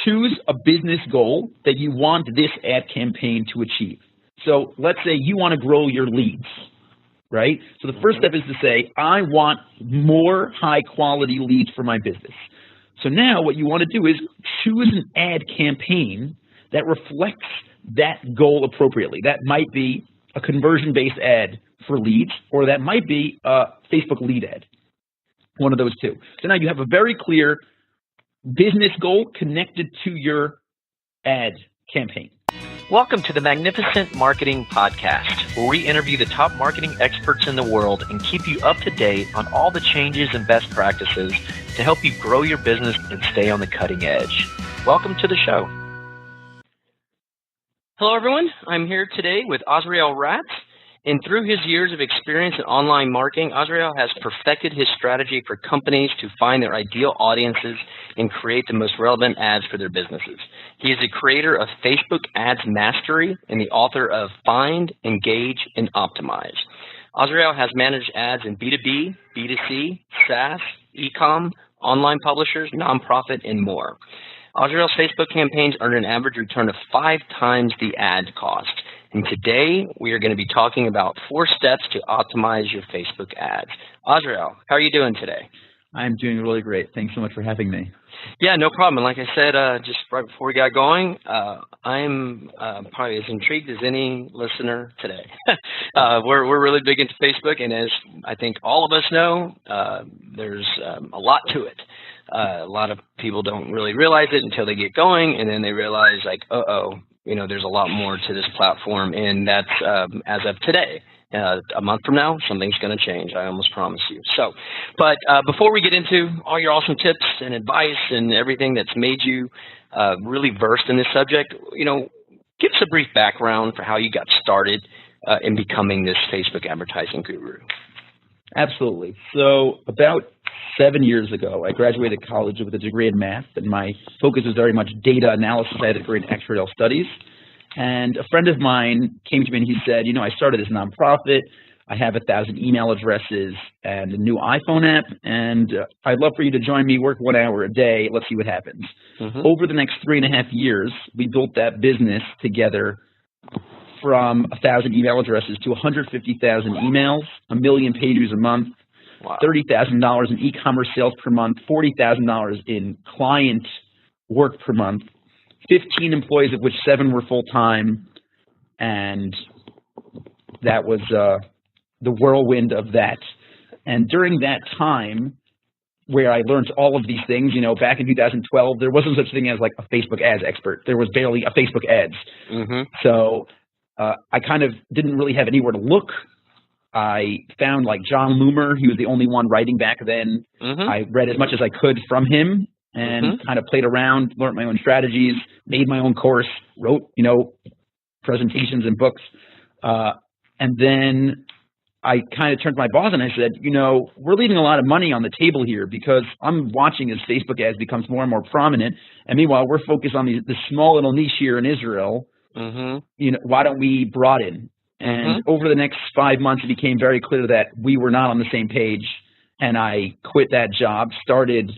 choose a business goal that you want this ad campaign to achieve. So let's say you want to grow your leads, right? So the first step is to say, I want more high quality leads for my business. So now what you want to do is choose an ad campaign that reflects that goal appropriately. That might be a conversion-based ad for leads, or that might be a Facebook lead ad, one of those two. So now you have a very clear business goal connected to your ad campaign. Welcome to the Magnificent Marketing Podcast, where we interview the top marketing experts in the world and keep you up to date on all the changes and best practices to help you grow your business and stay on the cutting edge. Welcome to the show. Hello, everyone. I'm here today with Azrael Ratz. And through his years of experience in online marketing, Azrael has perfected his strategy for companies to find their ideal audiences and create the most relevant ads for their businesses. He is the creator of Facebook Ads Mastery and the author of Find, Engage, and Optimize. Azrael has managed ads in B2B, B2C, SaaS, e-com, online publishers, nonprofit, and more. Azrael's Facebook campaigns earn an average return of 5 times the ad cost. And today, we are going to be talking about 4 steps to optimize your Facebook ads. Azrael, how are you doing today? I'm doing really great. Thanks so much for having me. Yeah, no problem. And like I said, just right before we got going, I'm probably as intrigued as any listener today. We're really big into Facebook, and as I think all of us know, there's a lot to it. A lot of people don't really realize it until they get going, and then they realize, like, there's a lot more to this platform, and that's as of today. A month from now, something's going to change. I almost promise you. But before we get into all your awesome tips and advice and everything that's made you really versed in this subject, give us a brief background for how you got started in becoming this Facebook advertising guru. Absolutely. So about 7 years ago, I graduated college with a degree in math, and my focus was very much data analysis. I had a degree in actuarial studies. And a friend of mine came to me and he said, I started this nonprofit. I have 1,000 email addresses and a new iPhone app, and I'd love for you to join me, work 1 hour a day. Let's see what happens. Over the next 3.5 years, we built that business together from 1,000 email addresses to 150,000 emails, 1 million page views a month, wow. $30,000 in e-commerce sales per month, $40,000 in client work per month, 15 employees, of which 7 were full-time, and that was the whirlwind of that. And during that time, where I learned all of these things, back in 2012, there wasn't such a thing as like a Facebook ads expert. There was barely a Facebook ads. So I kind of didn't really have anywhere to look. I found like John Loomer. He was the only one writing back then. I read as much as I could from him and kind of played around, learned my own strategies, made my own course, wrote, presentations and books. And then I kind of turned to my boss and I said, we're leaving a lot of money on the table here because I'm watching as Facebook ads becomes more and more prominent. And meanwhile, we're focused on this small little niche here in Israel. Why don't we broaden? And over the next 5 months, it became very clear that we were not on the same page. And I quit that job, started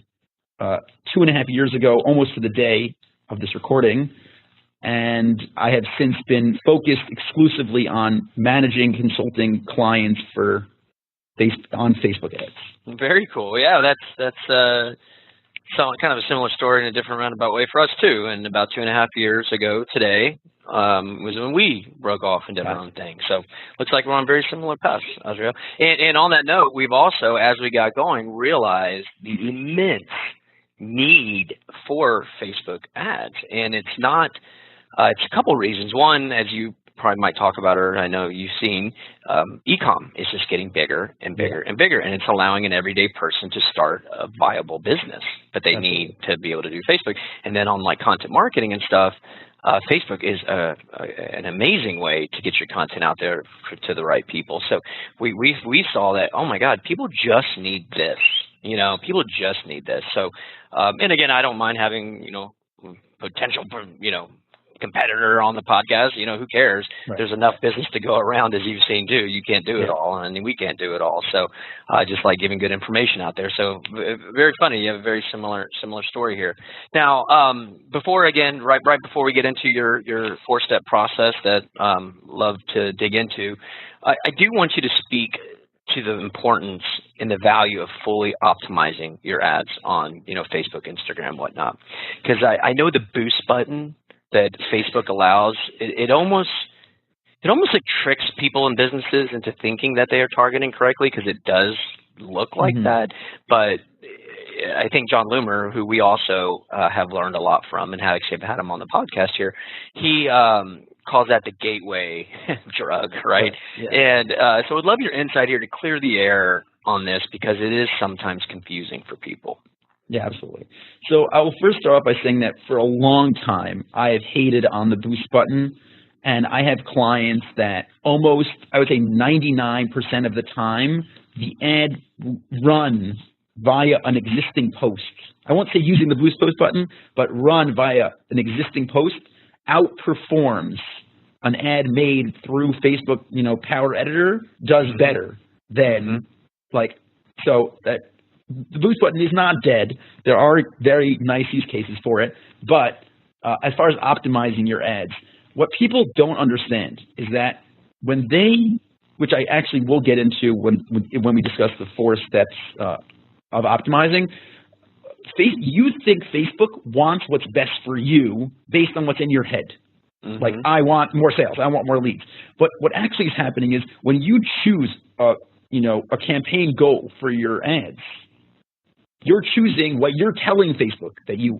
2.5 years ago, almost to the day of this recording. And I have since been focused exclusively on managing, consulting clients on Facebook ads. Very cool. Yeah, that's kind of a similar story in a different roundabout way for us too. And about 2.5 years ago today was when we broke off and did our own thing. So looks like we're on very similar paths, Azrael. And on that note, we've also, as we got going, realized the immense need for Facebook ads. And it's not, it's a couple of reasons. One, as you probably might talk about, or I know you've seen, e-com is just getting bigger and bigger and bigger, and it's allowing an everyday person to start a viable business, but they need to be able to do Facebook. And then on like content marketing and stuff, Facebook is an amazing way to get your content out there to the right people. So we saw that, oh my God, people just need this. People just need this. So, and again, I don't mind having, potential, competitor on the podcast. Who cares? Right. There's enough business to go around, as you've seen too. You can't do it all, and we can't do it all. So I just like giving good information out there. So very funny. You have a very similar story here. Now, right before we get into your 4-step process that love to dig into, I do want you to speak to the importance and the value of fully optimizing your ads on, Facebook, Instagram, whatnot. Because I know the boost button that Facebook allows, it almost like tricks people and businesses into thinking that they are targeting correctly, because it does look like that. But I think John Loomer, who we also have learned a lot from and have actually had him on the podcast here, he calls that the gateway drug, right? Yeah. And so I'd love your insight here to clear the air on this, because it is sometimes confusing for people. Yeah, absolutely. So I will first start off by saying that for a long time, I have hated on the boost button, and I have clients that almost, I would say 99% of the time, the ad run via an existing post. I won't say using the boost post button, but run via an existing post outperforms an ad made through Facebook, Power Editor does better than so that the boost button is not dead. There are very nice use cases for it, but as far as optimizing your ads, what people don't understand is that when they, which I actually will get into when we discuss the 4 steps of optimizing, you think Facebook wants what's best for you based on what's in your head. Like, I want more sales, I want more leads. But what actually is happening is when you choose a campaign goal for your ads, you're choosing what you're telling Facebook that you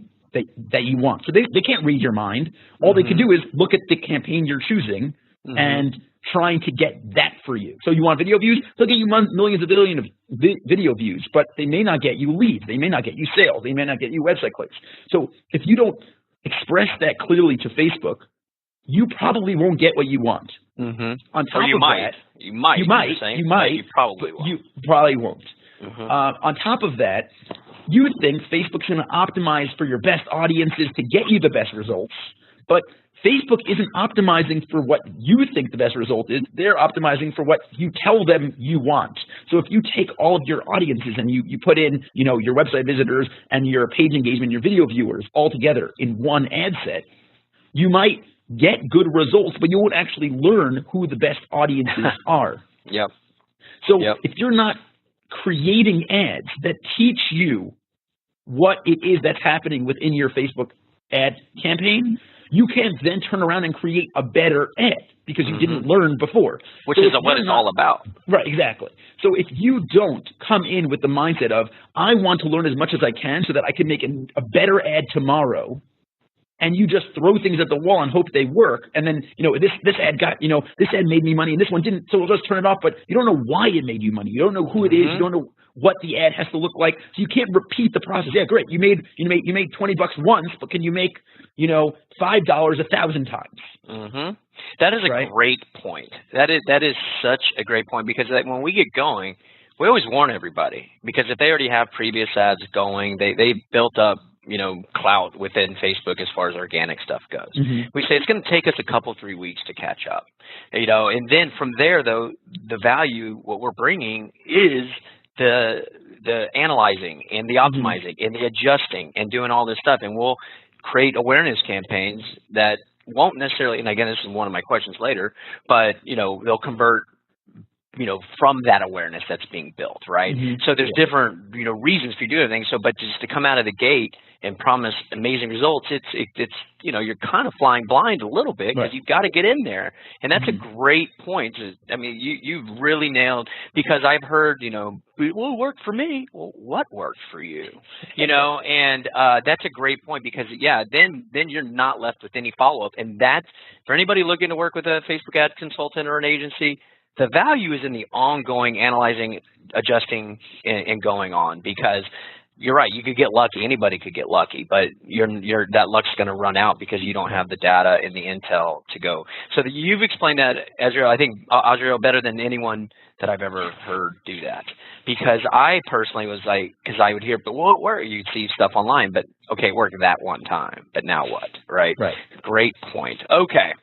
want. So they can't read your mind. All they can do is look at the campaign you're choosing and trying to get that for you. So you want video views? They'll get you millions of video views, but they may not get you leads. They may not get you sales. They may not get you website clicks. So if you don't express that clearly to Facebook, you probably won't get what you want. On top you of might. that, you might. You probably won't. You probably won't. On top of that, you think Facebook's going to optimize for your best audiences to get you the best results, but Facebook isn't optimizing for what you think the best result is. They're optimizing for what you tell them you want. So if you take all of your audiences and you put in, your website visitors and your page engagement, your video viewers all together in one ad set, you might get good results, but you won't actually learn who the best audiences are. So if you're not creating ads that teach you what it is that's happening within your Facebook ad campaign, you can then turn around and create a better ad because you didn't learn before. Which is what it's all about. Right, exactly. So if you don't come in with the mindset of, I want to learn as much as I can so that I can make a better ad tomorrow, and you just throw things at the wall and hope they work, and then, this ad got, this ad made me money and this one didn't, so we'll just turn it off, but you don't know why it made you money. You don't know who it is. You don't know what the ad has to look like. So you can't repeat the process. Yeah, great. You made $20 once, but can you make, $5 1,000 times? That is a great point. That is such a great point, because when we get going, we always warn everybody, because if they already have previous ads going, they built up clout within Facebook as far as organic stuff goes. We say it's going to take us a couple, 3 weeks to catch up, and then from there, though, the value, what we're bringing is the analyzing and the optimizing and the adjusting and doing all this stuff, and we'll create awareness campaigns that won't necessarily, and again, this is one of my questions later, but they'll convert from that awareness that's being built, right? So there's different, reasons for you doing things. So, but just to come out of the gate and promise amazing results, it's you're kind of flying blind a little bit, because you've got to get in there. And that's a great point. I mean, you've really nailed, because I've heard, well, it worked for me. Well, what worked for you? And that's a great point, because then you're not left with any follow-up. And that's, for anybody looking to work with a Facebook ad consultant or an agency, the value is in the ongoing analyzing, adjusting, and going on, because you're right. You could get lucky. Anybody could get lucky, but that luck's going to run out because you don't have the data and the intel to go. So you've explained that, Azrael, I think, Azrael, better than anyone that I've ever heard do that. Because I personally was like, because I would hear, but where you'd see stuff online, but okay, it worked that one time, but now what, right? Right. Great point. Okay.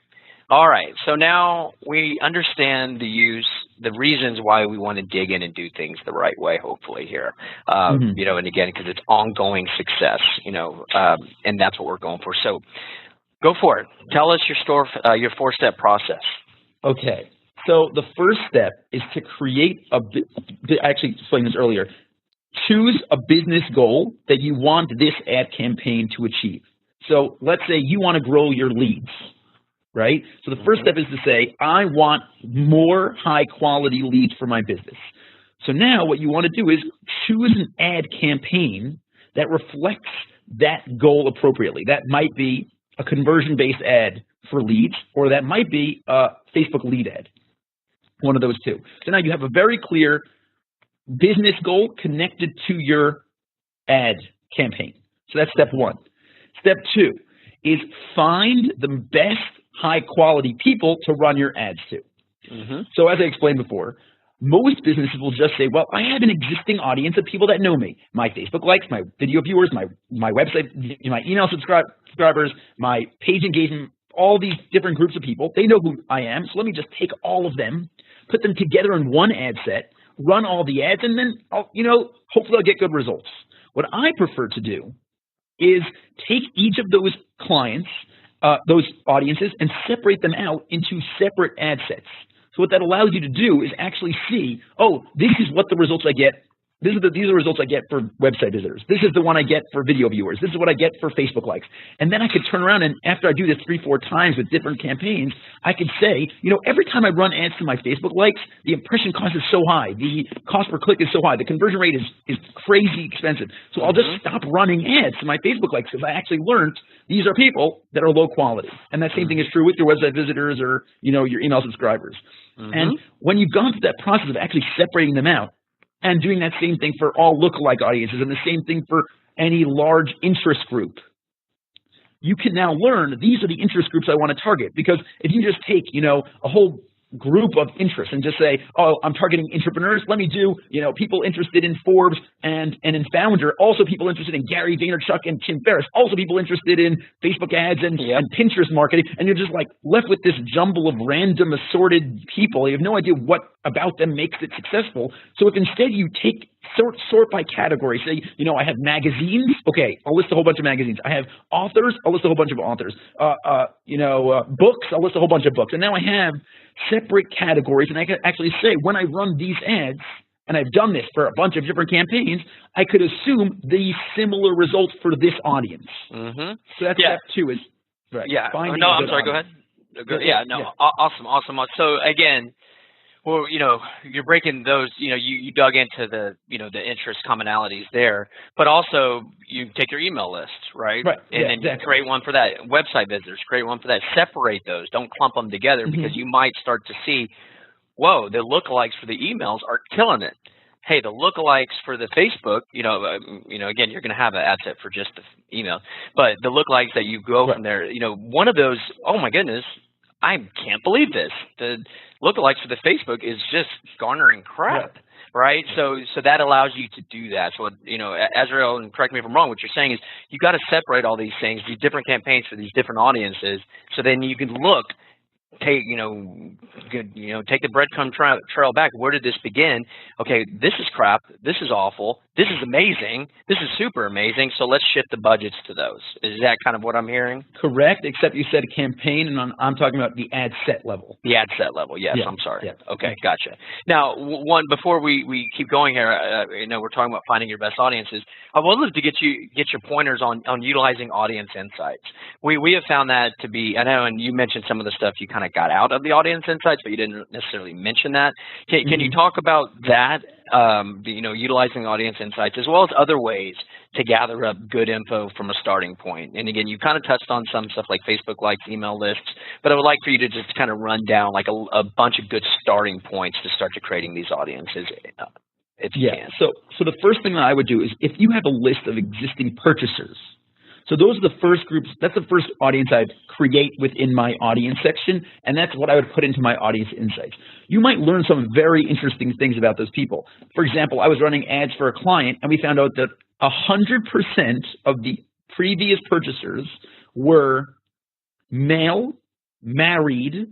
All right, so now we understand the reasons why we want to dig in and do things the right way, hopefully here, you know, and again, because it's ongoing success, you know, and that's what we're going for. So go for it. Tell us your four-step process. Okay, so the first step is to create I actually explained this earlier, choose a business goal that you want this ad campaign to achieve. So let's say you want to grow your leads. Right? So the first step is to say, I want more high quality leads for my business. So now what you want to do is choose an ad campaign that reflects that goal appropriately. That might be a conversion-based ad for leads, or that might be a Facebook lead ad, one of those two. So now you have a very clear business goal connected to your ad campaign. So that's step one. Step two is find the best high quality people to run your ads to. So as I explained before, most businesses will just say, well, I have an existing audience of people that know me. My Facebook likes, my video viewers, my website, my email subscribers, my page engagement, all these different groups of people. They know who I am. So let me just take all of them, put them together in one ad set, run all the ads, and then hopefully I'll get good results. What I prefer to do is take each of those clients, those audiences, and separate them out into separate ad sets. So what that allows you to do is actually see, oh, this is what the results I get. These are the results I get for website visitors. This is the one I get for video viewers. This is what I get for Facebook likes. And then I could turn around and after I do this 3-4 times with different campaigns, I could say, every time I run ads to my Facebook likes, the impression cost is so high. The cost per click is so high. The conversion rate is crazy expensive. So I'll just stop running ads to my Facebook likes because I actually learned these are people that are low quality. And that same thing is true with your website visitors or, your email subscribers. And when you've gone through that process of actually separating them out, and doing that same thing for all lookalike audiences and the same thing for any large interest group, you can now learn these are the interest groups I want to target. Because if you just take, a whole group of interests and just say, oh, I'm targeting entrepreneurs, let me do, people interested in Forbes and in Founder, also people interested in Gary Vaynerchuk and Tim Ferriss, also people interested in Facebook ads and Pinterest marketing, and you're just like left with this jumble of random assorted people. You have no idea what about them makes it successful. So if instead you take sort by category, say, I have magazines, okay, I'll list a whole bunch of magazines. I have authors, I'll list a whole bunch of authors. Books, I'll list a whole bunch of books. And now I have separate categories, and I can actually say when I run these ads, and I've done this for a bunch of different campaigns, I could assume the similar results for this audience. So that's step two is right. Yeah. No, I'm sorry. Go ahead. Yeah. No. Awesome. So again, well, you're breaking those. You dug into the the interest commonalities there, but also you take your email list, right? Right. And then create one for that. Website visitors, create one for that. Separate those. Don't clump them together because you might start to see, whoa, the lookalikes for the emails are killing it. Hey, the lookalikes for the Facebook, again, you're going to have an ad set for just the email, but the lookalikes that you go from there, one of those, oh my goodness, I can't believe this. The lookalikes for the Facebook is just garnering crap, right? So that allows you to do that. So, Azrael, and correct me if I'm wrong, what you're saying is you got to separate all these things, these different campaigns for these different audiences, so then you can look, take the breadcrumb trail back. Where did this begin? Okay, this is crap. This is awful. This is amazing. This is super amazing. So let's shift the budgets to those. Is that kind of what I'm hearing? Correct, except you said campaign, and I'm talking about the ad set level. The ad set level, yes. I'm sorry. Okay, gotcha. Now, before we keep going here, we're talking about finding your best audiences. I would love to get your pointers on utilizing audience insights. We have found that to be, I know, and you mentioned some of the stuff you kind of got out of the audience insights, but you didn't necessarily mention that. Can you talk about that? Utilizing audience insights as well as other ways to gather up good info from a starting point. And again, you kind of touched on some stuff like Facebook likes, email lists, but I would like for you to just kind of run down like a bunch of good starting points to start to creating these audiences. if you Yeah. can. So the first thing that I would do is if you have a list of existing purchasers, so those are the first groups, that's the first audience I'd create within my audience section, and that's what I would put into my audience insights. You might learn some very interesting things about those people. For example, I was running ads for a client, and we found out that 100% of the previous purchasers were male, married,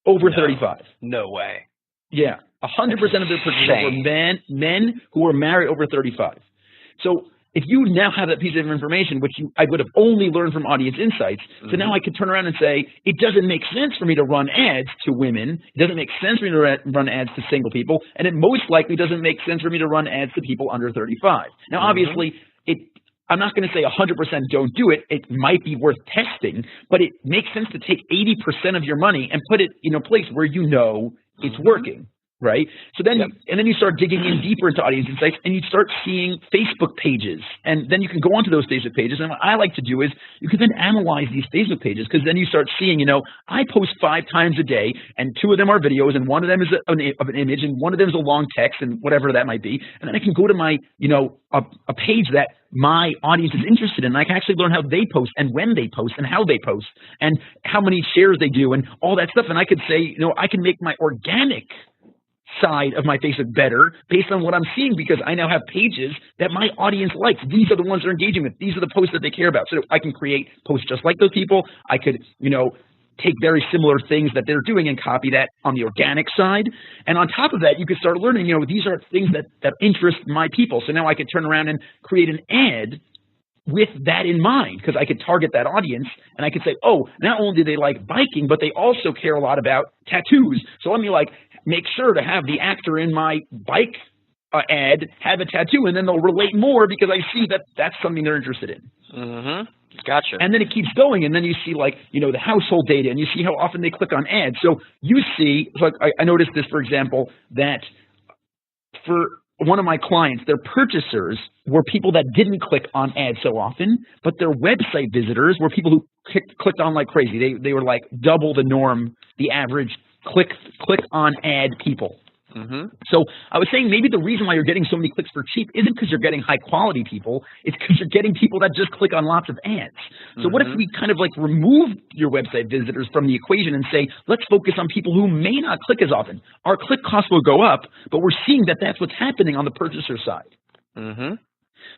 over 35. No way. Yeah, 100% of their purchasers were men who were married over 35. So if you now have that piece of information, which I would have only learned from Audience Insights, so now I could turn around and say, it doesn't make sense for me to run ads to women, it doesn't make sense for me to run ads to single people, and it most likely doesn't make sense for me to run ads to people under 35. Now, obviously, I'm not going to say 100% don't do it. It might be worth testing, but it makes sense to take 80% of your money and put it in a place where you know it's working. Right. So then, and then you start digging in deeper into Audience Insights, and you start seeing Facebook pages, and then you can go onto those Facebook pages. And what I like to do is you can then analyze these Facebook pages, because then you start seeing, I post 5 times a day, and 2 of them are videos, and 1 of them is of an image, and 1 of them is a long text, and whatever that might be. And then I can go to my, a page that my audience is interested in. And I can actually learn how they post, and when they post, and how they post, and how many shares they do, and all that stuff. And I could say, I can make my organic side of my Facebook better based on what I'm seeing, because I now have pages that my audience likes. These are the ones they're engaging with. These are the posts that they care about. So I can create posts just like those people. I could, take very similar things that they're doing and copy that on the organic side. And on top of that, you could start learning, these are things that interest my people. So now I could turn around and create an ad with that in mind, because I could target that audience, and I could say, oh, not only do they like biking, but they also care a lot about tattoos. So let me make sure to have the actor in my bike ad have a tattoo, and then they'll relate more because I see that that's something they're interested in. Gotcha. And then it keeps going, and then you see the household data, and you see how often they click on ads. So you see, I noticed this, for example, that for one of my clients, their purchasers were people that didn't click on ads so often, but their website visitors were people who clicked on like crazy. They were like double the norm, the average click on ad people. So I was saying maybe the reason why you're getting so many clicks for cheap isn't because you're getting high quality people, it's because you're getting people that just click on lots of ads. So what if we kind of remove your website visitors from the equation and say, let's focus on people who may not click as often. Our click costs will go up, but we're seeing that that's what's happening on the purchaser side.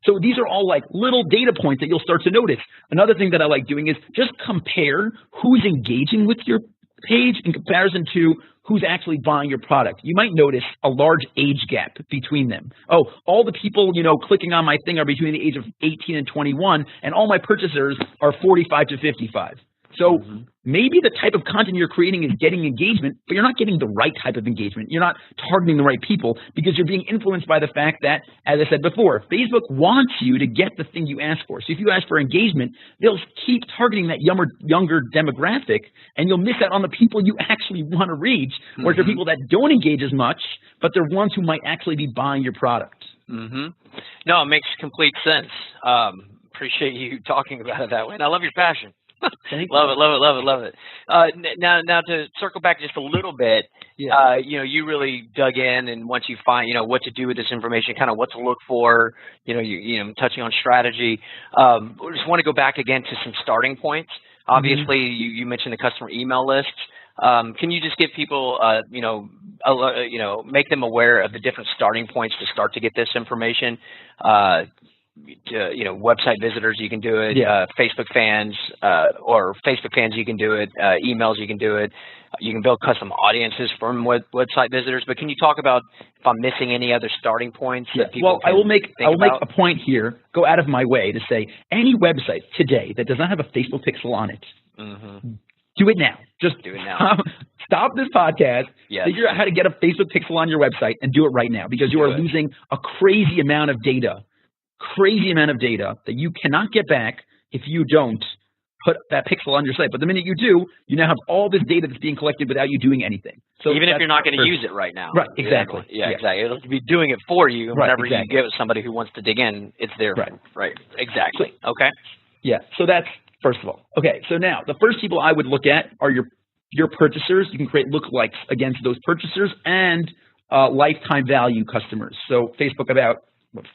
So these are all little data points that you'll start to notice. Another thing that I like doing is just compare who's engaging with your page in comparison to who's actually buying your product. You might notice a large age gap between them. Oh, all the people, clicking on my thing are between the age of 18 and 21, and all my purchasers are 45 to 55. So maybe the type of content you're creating is getting engagement, but you're not getting the right type of engagement. You're not targeting the right people because you're being influenced by the fact that, as I said before, Facebook wants you to get the thing you ask for. So if you ask for engagement, they'll keep targeting that younger demographic, and you'll miss out on the people you actually want to reach, where they're people that don't engage as much, but they're ones who might actually be buying your product. No, it makes complete sense. Appreciate you talking about it that way. And I love your passion. Love it. Now to circle back just a little bit, you really dug in, and once you find, what to do with this information, kind of what to look for, touching on strategy. We just want to go back again to some starting points. Obviously, you mentioned the customer email lists. Can you just give people, make them aware of the different starting points to start to get this information? Website visitors, you can do it. Facebook fans, you can do it. Emails, you can do it. You can build custom audiences from website visitors. But can you talk about if I'm missing any other starting points that people I will make a point here. Go out of my way to say any website today that does not have a Facebook pixel on it, do it now. Just do it now. Stop this podcast. Figure out how to get a Facebook pixel on your website and do it right now, because you are losing a crazy amount of data that you cannot get back if you don't put that pixel on your site. But the minute you do, you now have all this data that's being collected without you doing anything. So even if you're not going to use it right now. Right, exactly. Exactly. It'll be doing it for you. Whenever you give it somebody who wants to dig in, it's there. Right. Exactly. Okay. Yeah. So that's first of all. Okay. So now the first people I would look at are your purchasers. You can create lookalikes against those purchasers, and lifetime value customers. So Facebook about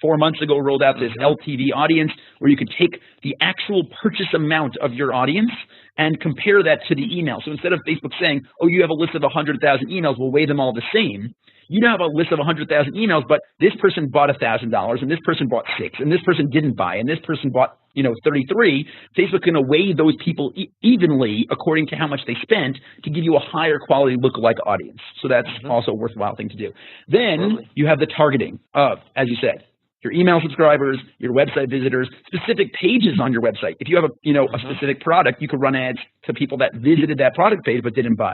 4 months ago rolled out this LTV audience where you could take the actual purchase amount of your audience and compare that to the email. So instead of Facebook saying, oh, you have a list of 100,000 emails, we'll weigh them all the same. You now have a list of 100,000 emails, but this person bought $1,000 and this person bought 6 and this person didn't buy and this person bought 33. Facebook's going to weigh those people evenly according to how much they spent to give you a higher quality lookalike audience. So that's also a worthwhile thing to do. Then you have the targeting of, as you said, your email subscribers, your website visitors, specific pages on your website. If you have a specific product, you could run ads to people that visited that product page but didn't buy.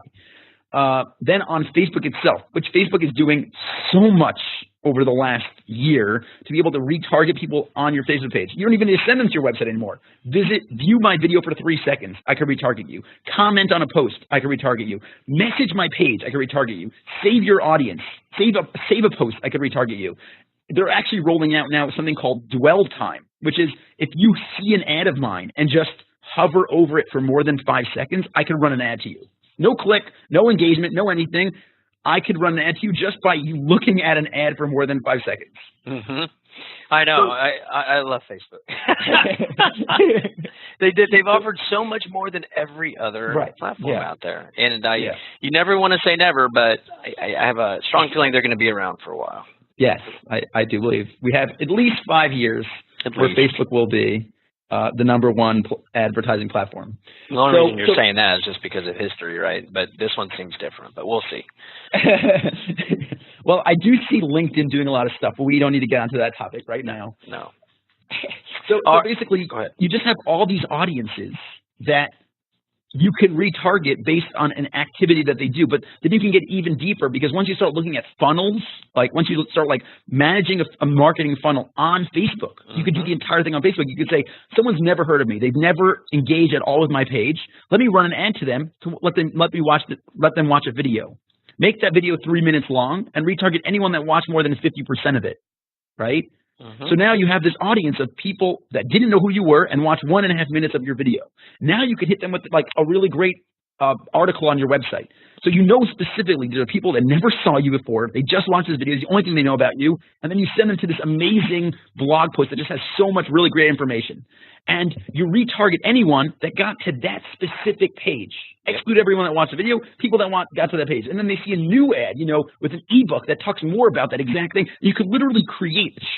Then on Facebook itself, which Facebook is doing so much over the last year to be able to retarget people on your Facebook page. You don't even need to send them to your website anymore. View my video for 3 seconds, I can retarget you. Comment on a post, I can retarget you. Message my page, I can retarget you. Save your audience, save a post, I can retarget you. They're actually rolling out now something called dwell time, which is if you see an ad of mine and just hover over it for more than 5 seconds, I can run an ad to you. No click, no engagement, no anything. I could run an ad to you just by you looking at an ad for more than 5 seconds. I know. So, I love Facebook. They've offered so much more than every other platform out there. And you never want to say never, but I have a strong feeling they're going to be around for a while. Yes, I do believe we have at least 5 years where Facebook will be the #1 advertising platform. The only reason you're saying that is just because of history, right? But this one seems different, but we'll see. Well, I do see LinkedIn doing a lot of stuff, but we don't need to get onto that topic right now. No. So basically, you just have all these audiences that you can retarget based on an activity that they do, but then you can get even deeper because once you start looking at funnels, like once you start like managing a marketing funnel on Facebook, you could do the entire thing on Facebook. You could say, someone's never heard of me. They've never engaged at all with my page. Let me run an ad to them to let them watch a video. Make that video 3 minutes long and retarget anyone that watched more than 50% of it, right? So now you have this audience of people that didn't know who you were and watched 1.5 minutes of your video. Now you could hit them with like a really great article on your website. So you know specifically there are people that never saw you before. They just watched this video. It's the only thing they know about you. And then you send them to this amazing blog post that just has so much really great information. And you retarget anyone that got to that specific page. Exclude everyone that watched the video, people that got to that page. And then they see a new ad, with an ebook that talks more about that exact thing. You could literally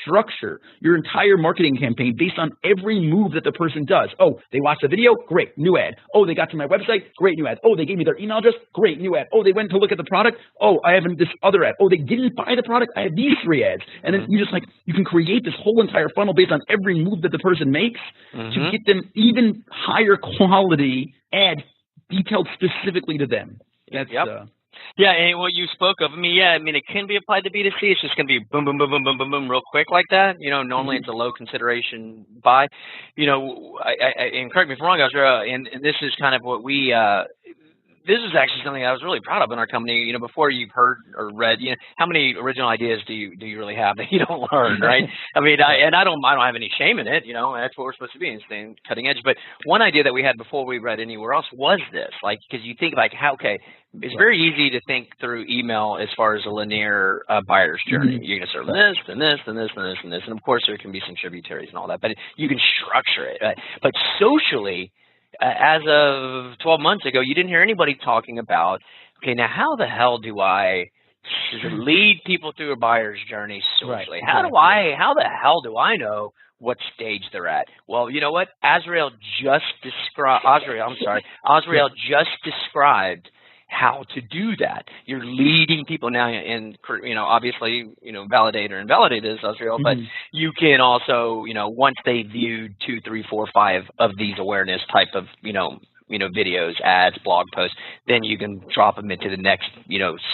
structure your entire marketing campaign based on every move that the person does. Oh, they watched the video? Great, new ad. Oh, they got to my website? Great, new ad. Oh, they gave me their email address? Great, new ad. Oh, they went to look at the product? Oh, I have this other ad. Oh, they didn't buy the product? I have these 3 ads. And then you can create this whole entire funnel based on every move that the person makes to get them even higher quality ads detailed specifically to them. That's yeah, and what you spoke of, it can be applied to B2C. It's just going to be boom, boom, boom, boom, boom, boom, boom, real quick like that. Normally it's a low consideration buy. And correct me if I'm wrong, Azrael, and this is kind of what we this is actually something I was really proud of in our company. Before you've heard or read, how many original ideas do you really have that you don't learn, right? I don't have any shame in it. That's what we're supposed to be, and staying cutting edge. But one idea that we had before we read anywhere else was this, because you think it's very easy to think through email as far as a linear buyer's journey. You're going to start with this, and this, and this, and this, and this, and of course there can be some tributaries and all that, but you can structure it. But socially, as of 12 months ago, you didn't hear anybody talking about, okay, now how the hell do I lead people through a buyer's journey socially? How the hell do I know what stage they're at? Well, you know what? Azrael just described how to do that. You're leading people now, and obviously, validate or invalidate this, Azrael, but you can also, once they viewed 2, 3, 4, 5 of these awareness type of, videos, ads, blog posts, then you can drop them into the next,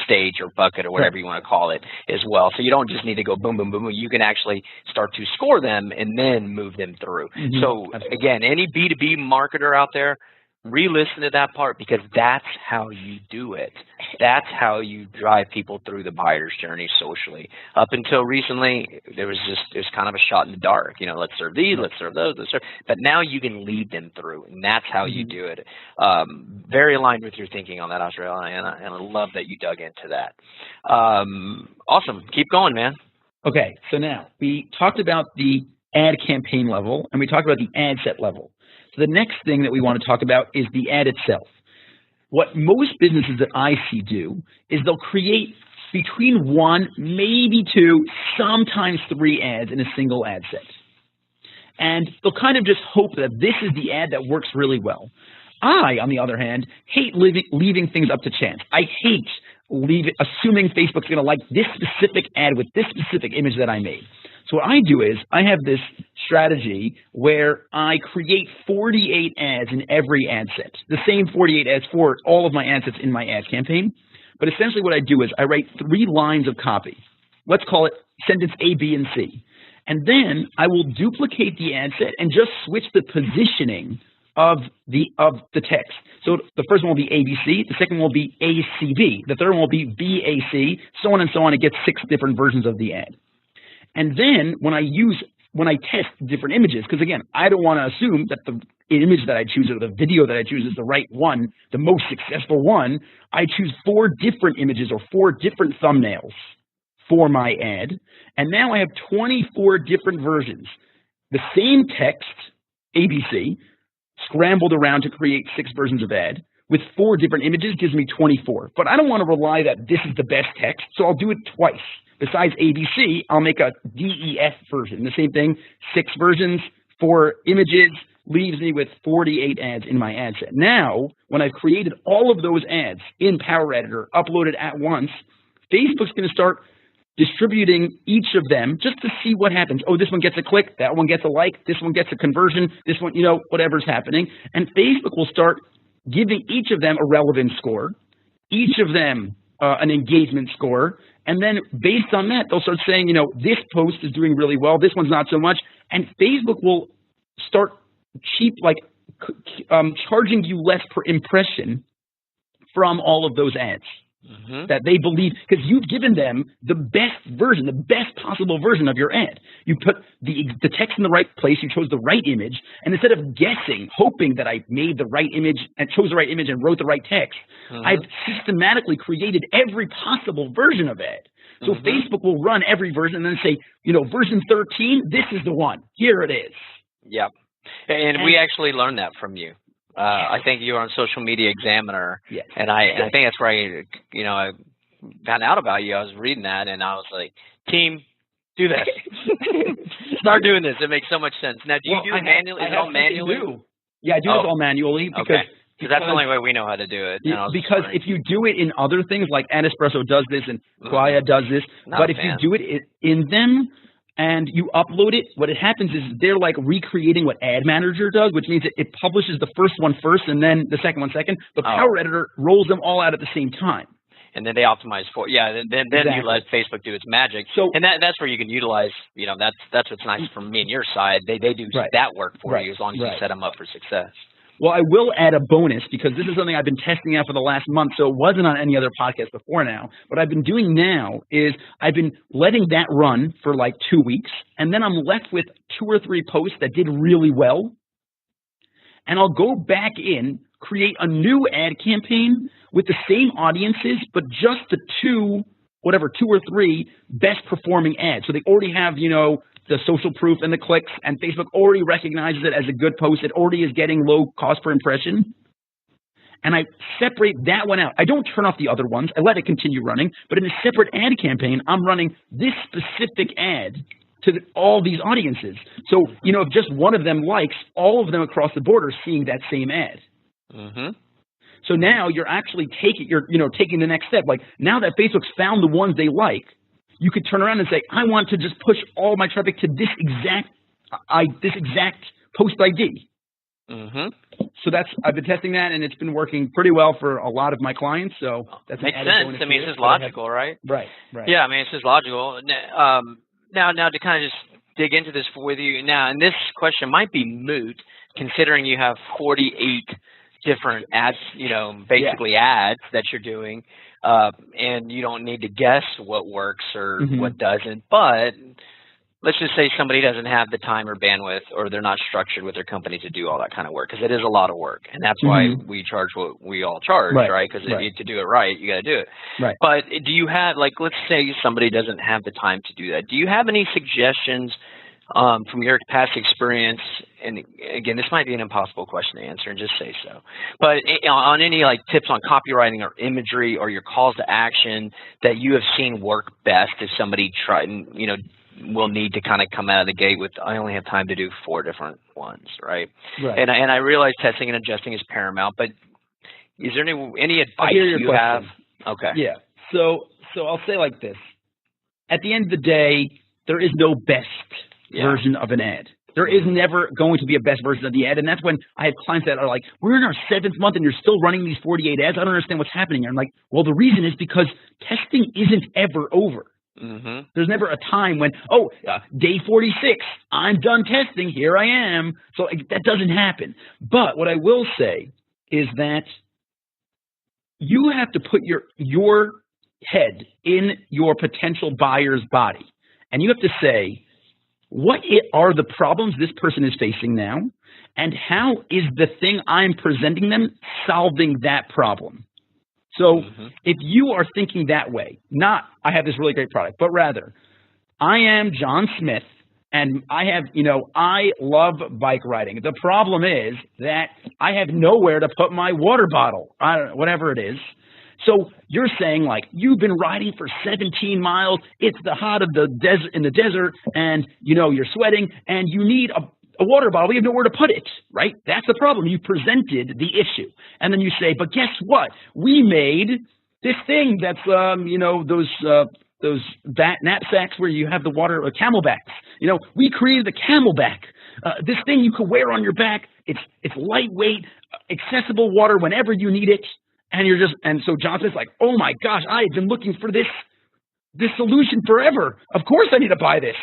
stage or bucket or whatever you want to call it as well. So you don't just need to go boom, boom, boom, boom. You can actually start to score them and then move them through. So again, any B2B marketer out there, re-listen to that part, because that's how you do it. That's how you drive people through the buyer's journey socially. Up until recently, it was kind of a shot in the dark. You know, let's serve these, let's serve those, let's serve. But now you can lead them through, and that's how you do it. Very aligned with your thinking on that, Azrael, and I love that you dug into that. Awesome. Keep going, man. Okay, so now we talked about the ad campaign level, and we talked about the ad set level. So the next thing that we want to talk about is the ad itself. What most businesses that I see do is they'll create between 1, maybe 2, sometimes 3 ads in a single ad set. And they'll kind of just hope that this is the ad that works really well. I, on the other hand, hate leaving things up to chance. I hate assuming Facebook's going to like this specific ad with this specific image that I made. So what I do is I have this strategy where I create 48 ads in every ad set, the same 48 ads for all of my ad sets in my ad campaign. But essentially what I do is I write 3 lines of copy. Let's call it sentence A, B, and C. And then I will duplicate the ad set and just switch the positioning of the text. So the first one will be ABC, the second one will be ACB, the third one will be BAC, so on and so on. It gets 6 different versions of the ad. And then when I test different images, because again, I don't want to assume that the image that I choose or the video that I choose is the right one, the most successful one. I choose 4 different images or 4 different thumbnails for my ad. And now I have 24 different versions. The same text, ABC, scrambled around to create 6 versions of ad with 4 different images gives me 24. But I don't want to rely that this is the best text, so I'll do it twice. Besides ABC, I'll make a DEF version. The same thing, 6 versions, 4 images, leaves me with 48 ads in my ad set. Now, when I've created all of those ads in Power Editor, uploaded at once, Facebook's going to start distributing each of them just to see what happens. Oh, this one gets a click, that one gets a like, this one gets a conversion, this one, whatever's happening. And Facebook will start giving each of them a relevance score, each of them an engagement score, and then based on that, they'll start saying, this post is doing really well, this one's not so much, and Facebook will start charging you less per impression from all of those ads. That they believe, because you've given them the best version, the best possible version of your ad. You put the text in the right place, you chose the right image, and instead of guessing, hoping that I made the right image and chose the right image and wrote the right text, I've systematically created every possible version of ad. So Facebook will run every version and then say, version 13, this is the one. Here it is. Yep. And we actually learned that from you. I think you were on Social Media Examiner, yes. And I think that's where I found out about you. I was reading that, and I was like, team, do this. Start doing this. It makes so much sense. Now, do you do it manually? Is it all manually? Yeah, I do this all manually. Because that's the only way we know how to do it. Because if you do it in other things, like Adespresso does this and Quaya does this, but if you do it in them, and you upload it, what happens is they're like recreating what Ad Manager does, which means it publishes the first one first and then the second one second, but Power Editor rolls them all out at the same time. And then they optimize for then you let Facebook do its magic. So, and that's where you can utilize, that's what's nice from me and your side. They do that work for you as long as you set them up for success. Well, I will add a bonus because this is something I've been testing out for the last month, so it wasn't on any other podcast before now. What I've been doing now is I've been letting that run for like 2 weeks, and then I'm left with 2 or 3 posts that did really well, and I'll go back in, create a new ad campaign with the same audiences, but just the 2 or 3 best performing ads. So they already have, the social proof and the clicks, and Facebook already recognizes it as a good post. It already is getting low cost per impression. And I separate that one out. I don't turn off the other ones. I let it continue running. But in a separate ad campaign, I'm running this specific ad to all these audiences. So, if just one of them likes, all of them across the board are seeing that same ad. So now you're actually taking the next step. Like now that Facebook's found the ones they like, you could turn around and say, I want to just push all my traffic to this exact post ID. So I've been testing that, and it's been working pretty well for a lot of my clients. So that makes sense. I mean, it's just logical, right? Right. Yeah, I mean, it's just logical. Now to kind of just dig into this with you now, and this question might be moot, considering you have 48 different ads, basically ads that you're doing, and you don't need to guess what works or what doesn't. But let's just say somebody doesn't have the time or bandwidth, or they're not structured with their company to do all that kind of work, because it is a lot of work, and that's why we charge what we all charge, right? Because to do it right, you got to do it. Right. But do you have, like, let's say somebody doesn't have the time to do that. Do you have any suggestions from your past experience? And again, this might be an impossible question to answer, and just say so. But on any like tips on copywriting or imagery or your calls to action that you have seen work best if somebody tried and will need to kind of come out of the gate with, I only have time to do 4 different ones, right? And I realize testing and adjusting is paramount, but is there any advice you have? Okay. Yeah. So I'll say like this. At the end of the day, there is no best version of an ad. There is never going to be a best version of the ad, and that's when I have clients that are like, we're in our 7th month and you're still running these 48 ads. I don't understand what's happening here. I'm like, well, the reason is because testing isn't ever over. There's never a time when, day 46, I'm done testing, here I am. So that doesn't happen. But what I will say is that you have to put your head in your potential buyer's body. And you have to say, what are the problems this person is facing now? And how is the thing I'm presenting them solving that problem? So if you are thinking that way, not I have this really great product, but rather I am John Smith and I have, I love bike riding. The problem is that I have nowhere to put my water bottle, whatever it is. So you're saying like, you've been riding for 17 miles. It's the hot of the desert in the desert and you're sweating and you need a water bottle, we have nowhere to put it, right? That's the problem. You presented the issue. And then you say, but guess what? We made this thing that's, those knapsacks where you have the water, camelbacks. We created a camelback. This thing you could wear on your back. It's lightweight, accessible water whenever you need it. And so Johnson's like, oh my gosh, I've been looking for this solution forever. Of course I need to buy this,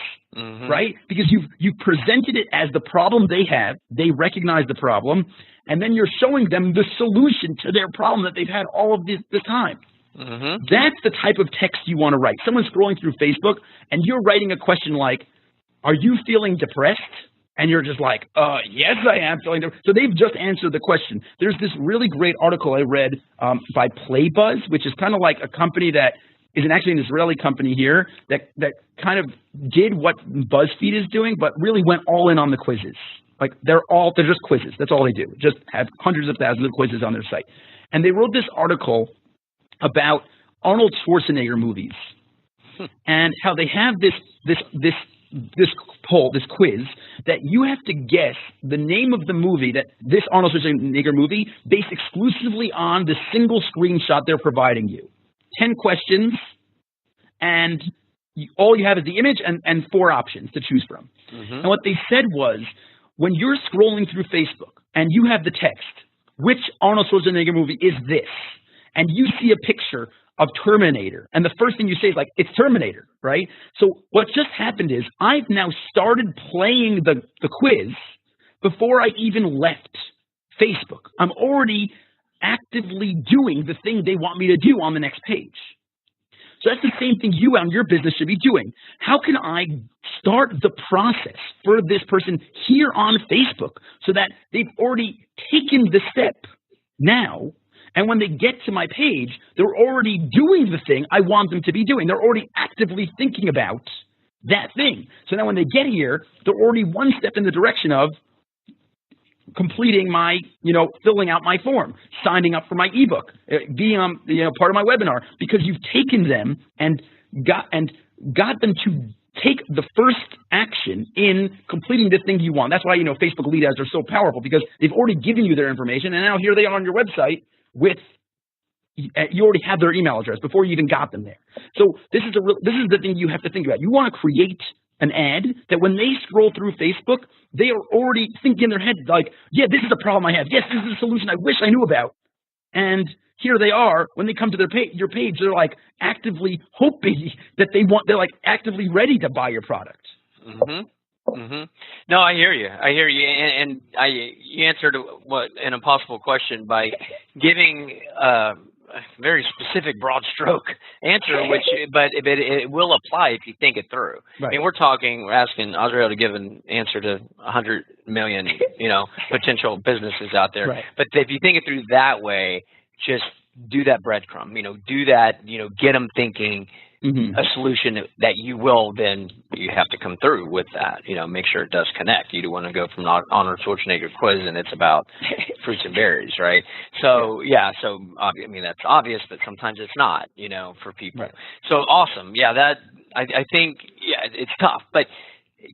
right? Because you've presented it as the problem they have. They recognize the problem, and then you're showing them the solution to their problem that they've had all of this time. That's the type of text you want to write. Someone's scrolling through Facebook, and you're writing a question like, are you feeling depressed? And you're just like, yes, I am feeling depressed. So they've just answered the question. There's this really great article I read by PlayBuzz, which is kind of like a company that is actually an Israeli company here that kind of did what BuzzFeed is doing, but really went all in on the quizzes. Like they're just quizzes. That's all they do. Just have hundreds of thousands of quizzes on their site. And they wrote this article about Arnold Schwarzenegger movies and how they have this poll, this quiz, that you have to guess the name of the movie, that this Arnold Schwarzenegger movie, based exclusively on the single screenshot they're providing you. 10 questions, and all you have is the image and 4 options to choose from. And what they said was, when you're scrolling through Facebook and you have the text, which Arnold Schwarzenegger movie is this? And you see a picture of Terminator, and the first thing you say is like, it's Terminator, right? So what just happened is I've now started playing the quiz before I even left Facebook. I'm already actively doing the thing they want me to do on the next page. So that's the same thing you and your business should be doing. How can I start the process for this person here on Facebook so that they've already taken the step now, and when they get to my page, they're already doing the thing I want them to be doing. They're already actively thinking about that thing. So now when they get here, they're already one step in the direction of completing my, filling out my form, signing up for my ebook, being part of my webinar, because you've taken them and got them to take the first action in completing the thing you want. That's why, Facebook lead ads are so powerful, because they've already given you their information, and now here they are on your website with, you already have their email address before you even got them there. So this is the thing you have to think about. You want to create an ad that when they scroll through Facebook, they are already thinking in their head like, yeah, this is a problem I have. Yes, this is a solution I wish I knew about. And here they are, when they come to your page, they're like actively hoping that they're like actively ready to buy your product. No, I hear you. I hear you, and you answered what an impossible question by giving a very specific, broad stroke answer, but it will apply if you think it through. Right. I mean, we're asking Azrael to give an answer to 100 million, potential businesses out there. Right. But if you think it through that way, just do that breadcrumb. Do that. Get them thinking. A solution that you have to come through with that, make sure it does connect. You don't want to go from Arnold Schwarzenegger quiz and it's about fruits and berries, right? So, that's obvious, but sometimes it's not, for people. Right. So awesome. Yeah, I think, it's tough, but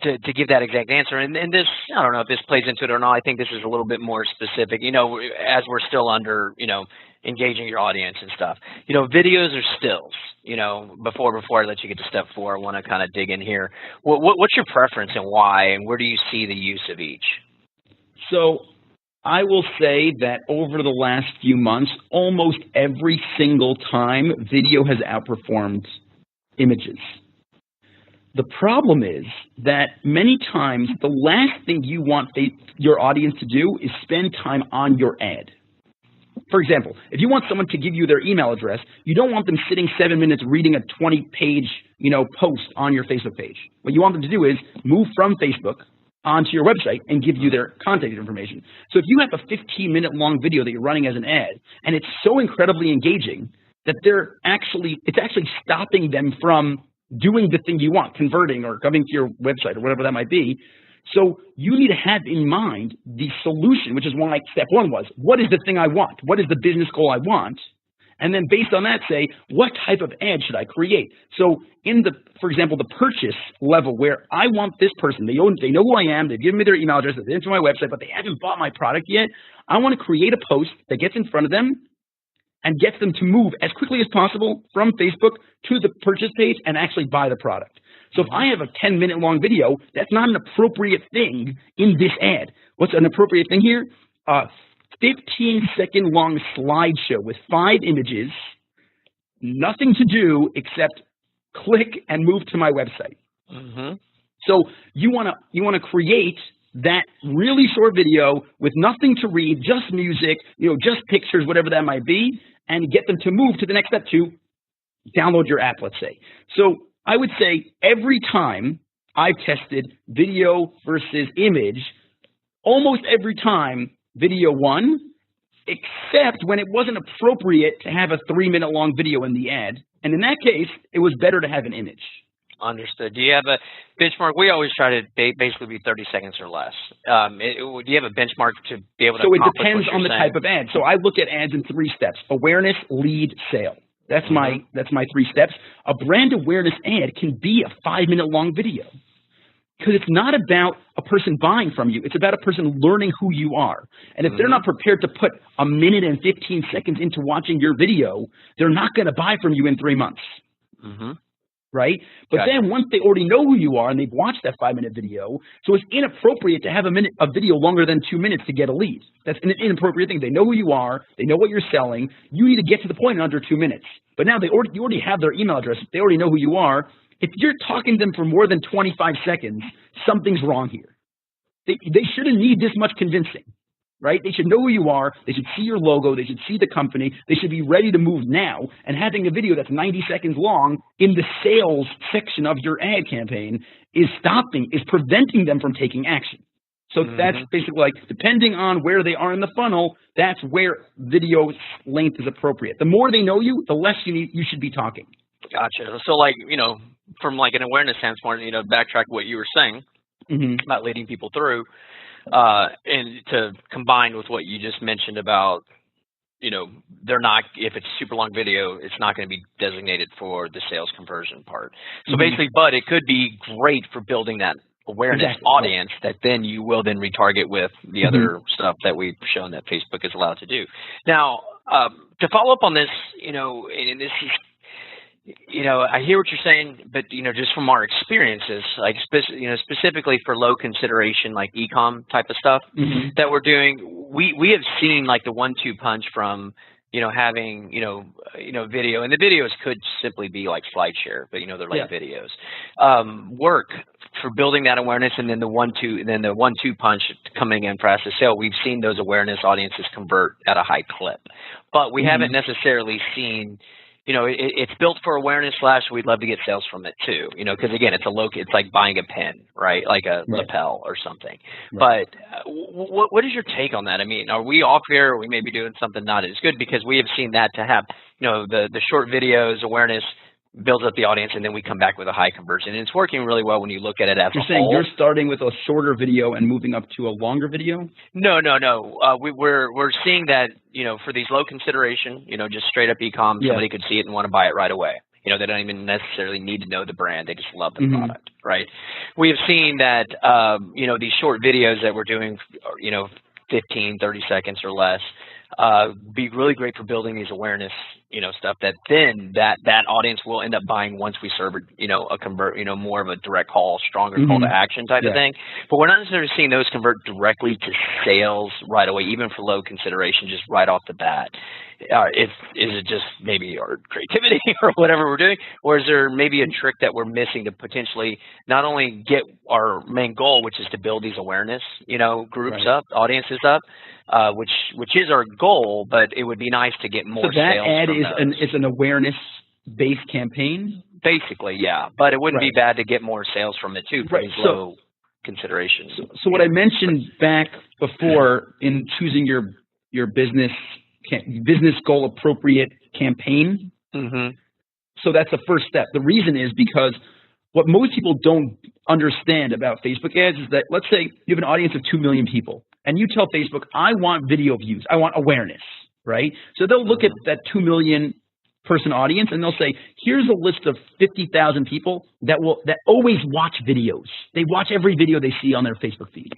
to give that exact answer, and this, I don't know if this plays into it or not. I think this is a little bit more specific, as we're still under, engaging your audience and stuff. Videos or stills, before I let you get to step 4, I want to kind of dig in here. What's your preference and why, and where do you see the use of each? So I will say that over the last few months, almost every single time, video has outperformed images. The problem is that many times the last thing you want your audience to do is spend time on your ad. For example, if you want someone to give you their email address, you don't want them sitting 7 minutes reading a 20-page, post on your Facebook page. What you want them to do is move from Facebook onto your website and give you their contact information. So if you have a 15-minute long video that you're running as an ad, and it's so incredibly engaging that it's actually stopping them from doing the thing you want, converting or coming to your website or whatever that might be. So you need to have in mind the solution, which is why step 1 was, what is the thing I want? What is the business goal I want? And then based on that, say, what type of ad should I create? So for example, the purchase level where I want this person, they know who I am, they've given me their email address, they've entered my website, but they haven't bought my product yet. I want to create a post that gets in front of them and gets them to move as quickly as possible from Facebook to the purchase page and actually buy the product. So if I have a 10-minute long video, that's not an appropriate thing in this ad. What's an appropriate thing here? 15-second long slideshow with 5 images, nothing to do except click and move to my website. So you want to create that really short video with nothing to read, just music, just pictures, whatever that might be, and get them to move to the next step to download your app, let's say. So I would say every time I've tested video versus image, almost every time video won, except when it wasn't appropriate to have a 3-minute long video in the ad. And in that case, it was better to have an image. Understood. Do you have a benchmark? We always try to basically be 30 seconds or less. Do you have a benchmark to be able to accomplish what you're saying? So it depends on the type of ad. So I look at ads in 3 steps: awareness, lead, sale. That's my 3 steps. A brand awareness ad can be a 5-minute long video because it's not about a person buying from you. It's about a person learning who you are. And if they're not prepared to put 1 minute and 15 seconds into watching your video, they're not going to buy from you in 3 months. Right? But then once they already know who you are and they've watched that 5-minute video, so it's inappropriate to have a video longer than 2 minutes to get a lead. That's an inappropriate thing. They know who you are. They know what you're selling. You need to get to the point in under 2 minutes. But now you already have their email address. They already know who you are. If you're talking to them for more than 25 seconds, something's wrong here. They shouldn't need this much convincing. Right? They should know who you are. They should see your logo. They should see the company. They should be ready to move now. And having a video that's 90 seconds long in the sales section of your ad campaign is preventing them from taking action. So that's basically like, depending on where they are in the funnel, that's where video length is appropriate. The more they know you, the less you should be talking. Gotcha. So from an awareness standpoint, backtrack what you were saying about leading people through. And to combine with what you just mentioned about, they're not, if it's a super long video, it's not going to be designated for the sales conversion part. So basically, but it could be great for building that awareness audience that then you will then retarget with the other stuff that we've shown that Facebook is allowed to do. Now, to follow up on this, and this is, I hear what you're saying, but, just from our experiences, like, specifically for low consideration, like e-com type of stuff that we're doing, we have seen like the 1-2 punch from having, video, and the videos could simply be like SlideShare, but they're like videos. Work for building that awareness, and then the 1-2 punch coming in for Fastest Sale. We've seen those awareness audiences convert at a high clip, but we haven't necessarily seen. It's built for awareness / we'd love to get sales from it too, because again, it's like buying a pen, right? Like a lapel or something. Right. But what is your take on that? I mean, are we off here? Or we may be doing something not as good, because we have seen that to have, the short videos, awareness builds up the audience, and then we come back with a high conversion. And it's working really well when you look at it as a whole. You're saying you're starting with a shorter video and moving up to a longer video? No. We're seeing that, for these low consideration, just straight up e-com, somebody could see it and want to buy it right away. They don't even necessarily need to know the brand. They just love the product, right? We have seen that, these short videos that we're doing, 15, 30 seconds or less, be really great for building these awareness, stuff that then that audience will end up buying once we serve, a convert, more of a direct call, stronger call to action type of thing. But we're not necessarily seeing those convert directly to sales right away, even for low consideration, just right off the bat. Is it just maybe our creativity or whatever we're doing, or is there maybe a trick that we're missing to potentially not only get our main goal, which is to build these awareness, groups up, audiences up, which is our goal, but it would be nice to get more sales. So that ad is an awareness-based campaign? Basically, yeah, but it wouldn't be bad to get more sales from it too, for these low considerations. So what I mentioned back before in choosing your business goal appropriate campaign. So that's the first step. The reason is because what most people don't understand about Facebook ads is that, let's say you have an audience of 2 million people and you tell Facebook, I want video views, I want awareness, right? So they'll look at that 2 million person audience and they'll say, here's a list of 50,000 people that always watch videos. They watch every video they see on their Facebook feed,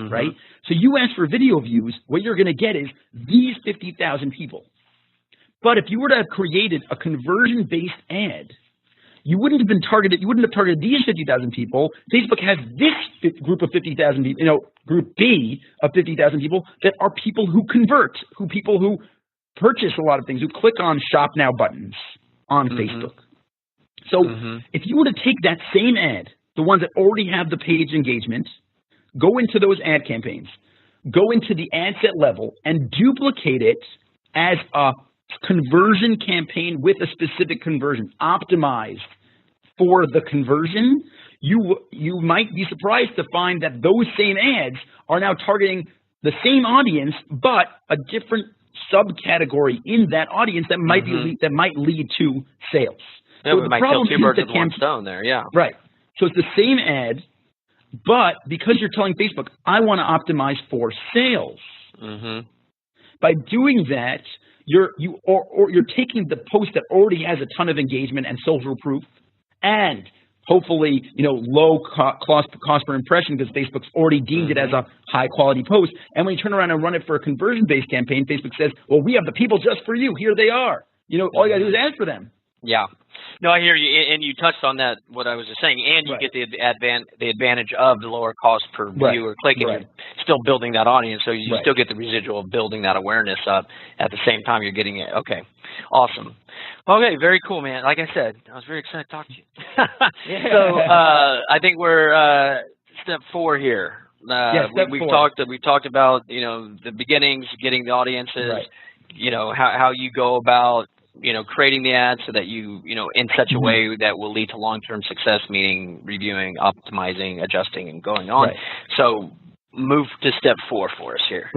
right? So you ask for video views, what you're going to get is these 50,000 people. But if you were to have created a conversion-based ad, you wouldn't have targeted these 50,000 people. Facebook has this group of 50,000 people, group B of 50,000 people that are people who convert, people who purchase a lot of things, who click on Shop Now buttons on Facebook. So if you were to take that same ad, the ones that already have the page engagement, go into those ad campaigns, go into the ad set level and duplicate it as a conversion campaign with a specific conversion, optimized for the conversion, you might be surprised to find that those same ads are now targeting the same audience, but a different subcategory in that audience that might lead to sales. Yeah, so we might kill two birds with one stone there, Right. So it's the same ad, but because you're telling Facebook, I want to optimize for sales. By doing that, you're taking the post that already has a ton of engagement and social proof, and hopefully, low cost per impression because Facebook's already deemed it as a high quality post. And when you turn around and run it for a conversion-based campaign, Facebook says, well, we have the people just for you. Here they are. All you gotta do is ask for them. Yeah. No, I hear you. And you touched on that, what I was just saying, and you get the advantage of the lower cost per view or click, and you're still building that audience. So you still get the residual of building that awareness up at the same time you're getting it. Okay. Awesome. Okay. Very cool, man. Like I said, I was very excited to talk to you. So I think we're step 4 here. We've talked about, the beginnings, getting the audiences, how you go about, creating the ads so that you in such a way that will lead to long-term success, meaning reviewing, optimizing, adjusting, and going on. So move to step 4 for us here.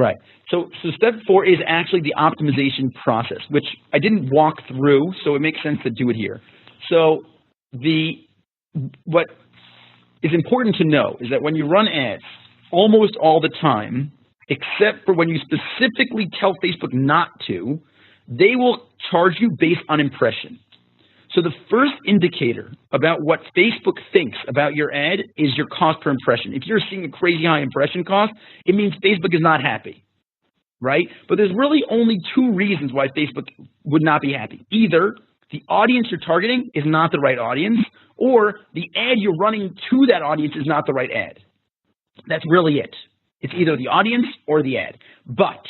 So step 4 is actually the optimization process, which I didn't walk through, so it makes sense to do it here. So what is important to know is that when you run ads, almost all the time, except for when you specifically tell Facebook not to, they will charge you based on impression. So the first indicator about what Facebook thinks about your ad is your cost per impression. If you're seeing a crazy high impression cost, it means Facebook is not happy, right? But there's really only 2 reasons why Facebook would not be happy. Either the audience you're targeting is not the right audience, or the ad you're running to that audience is not the right ad. That's really it. It's either the audience or the ad. But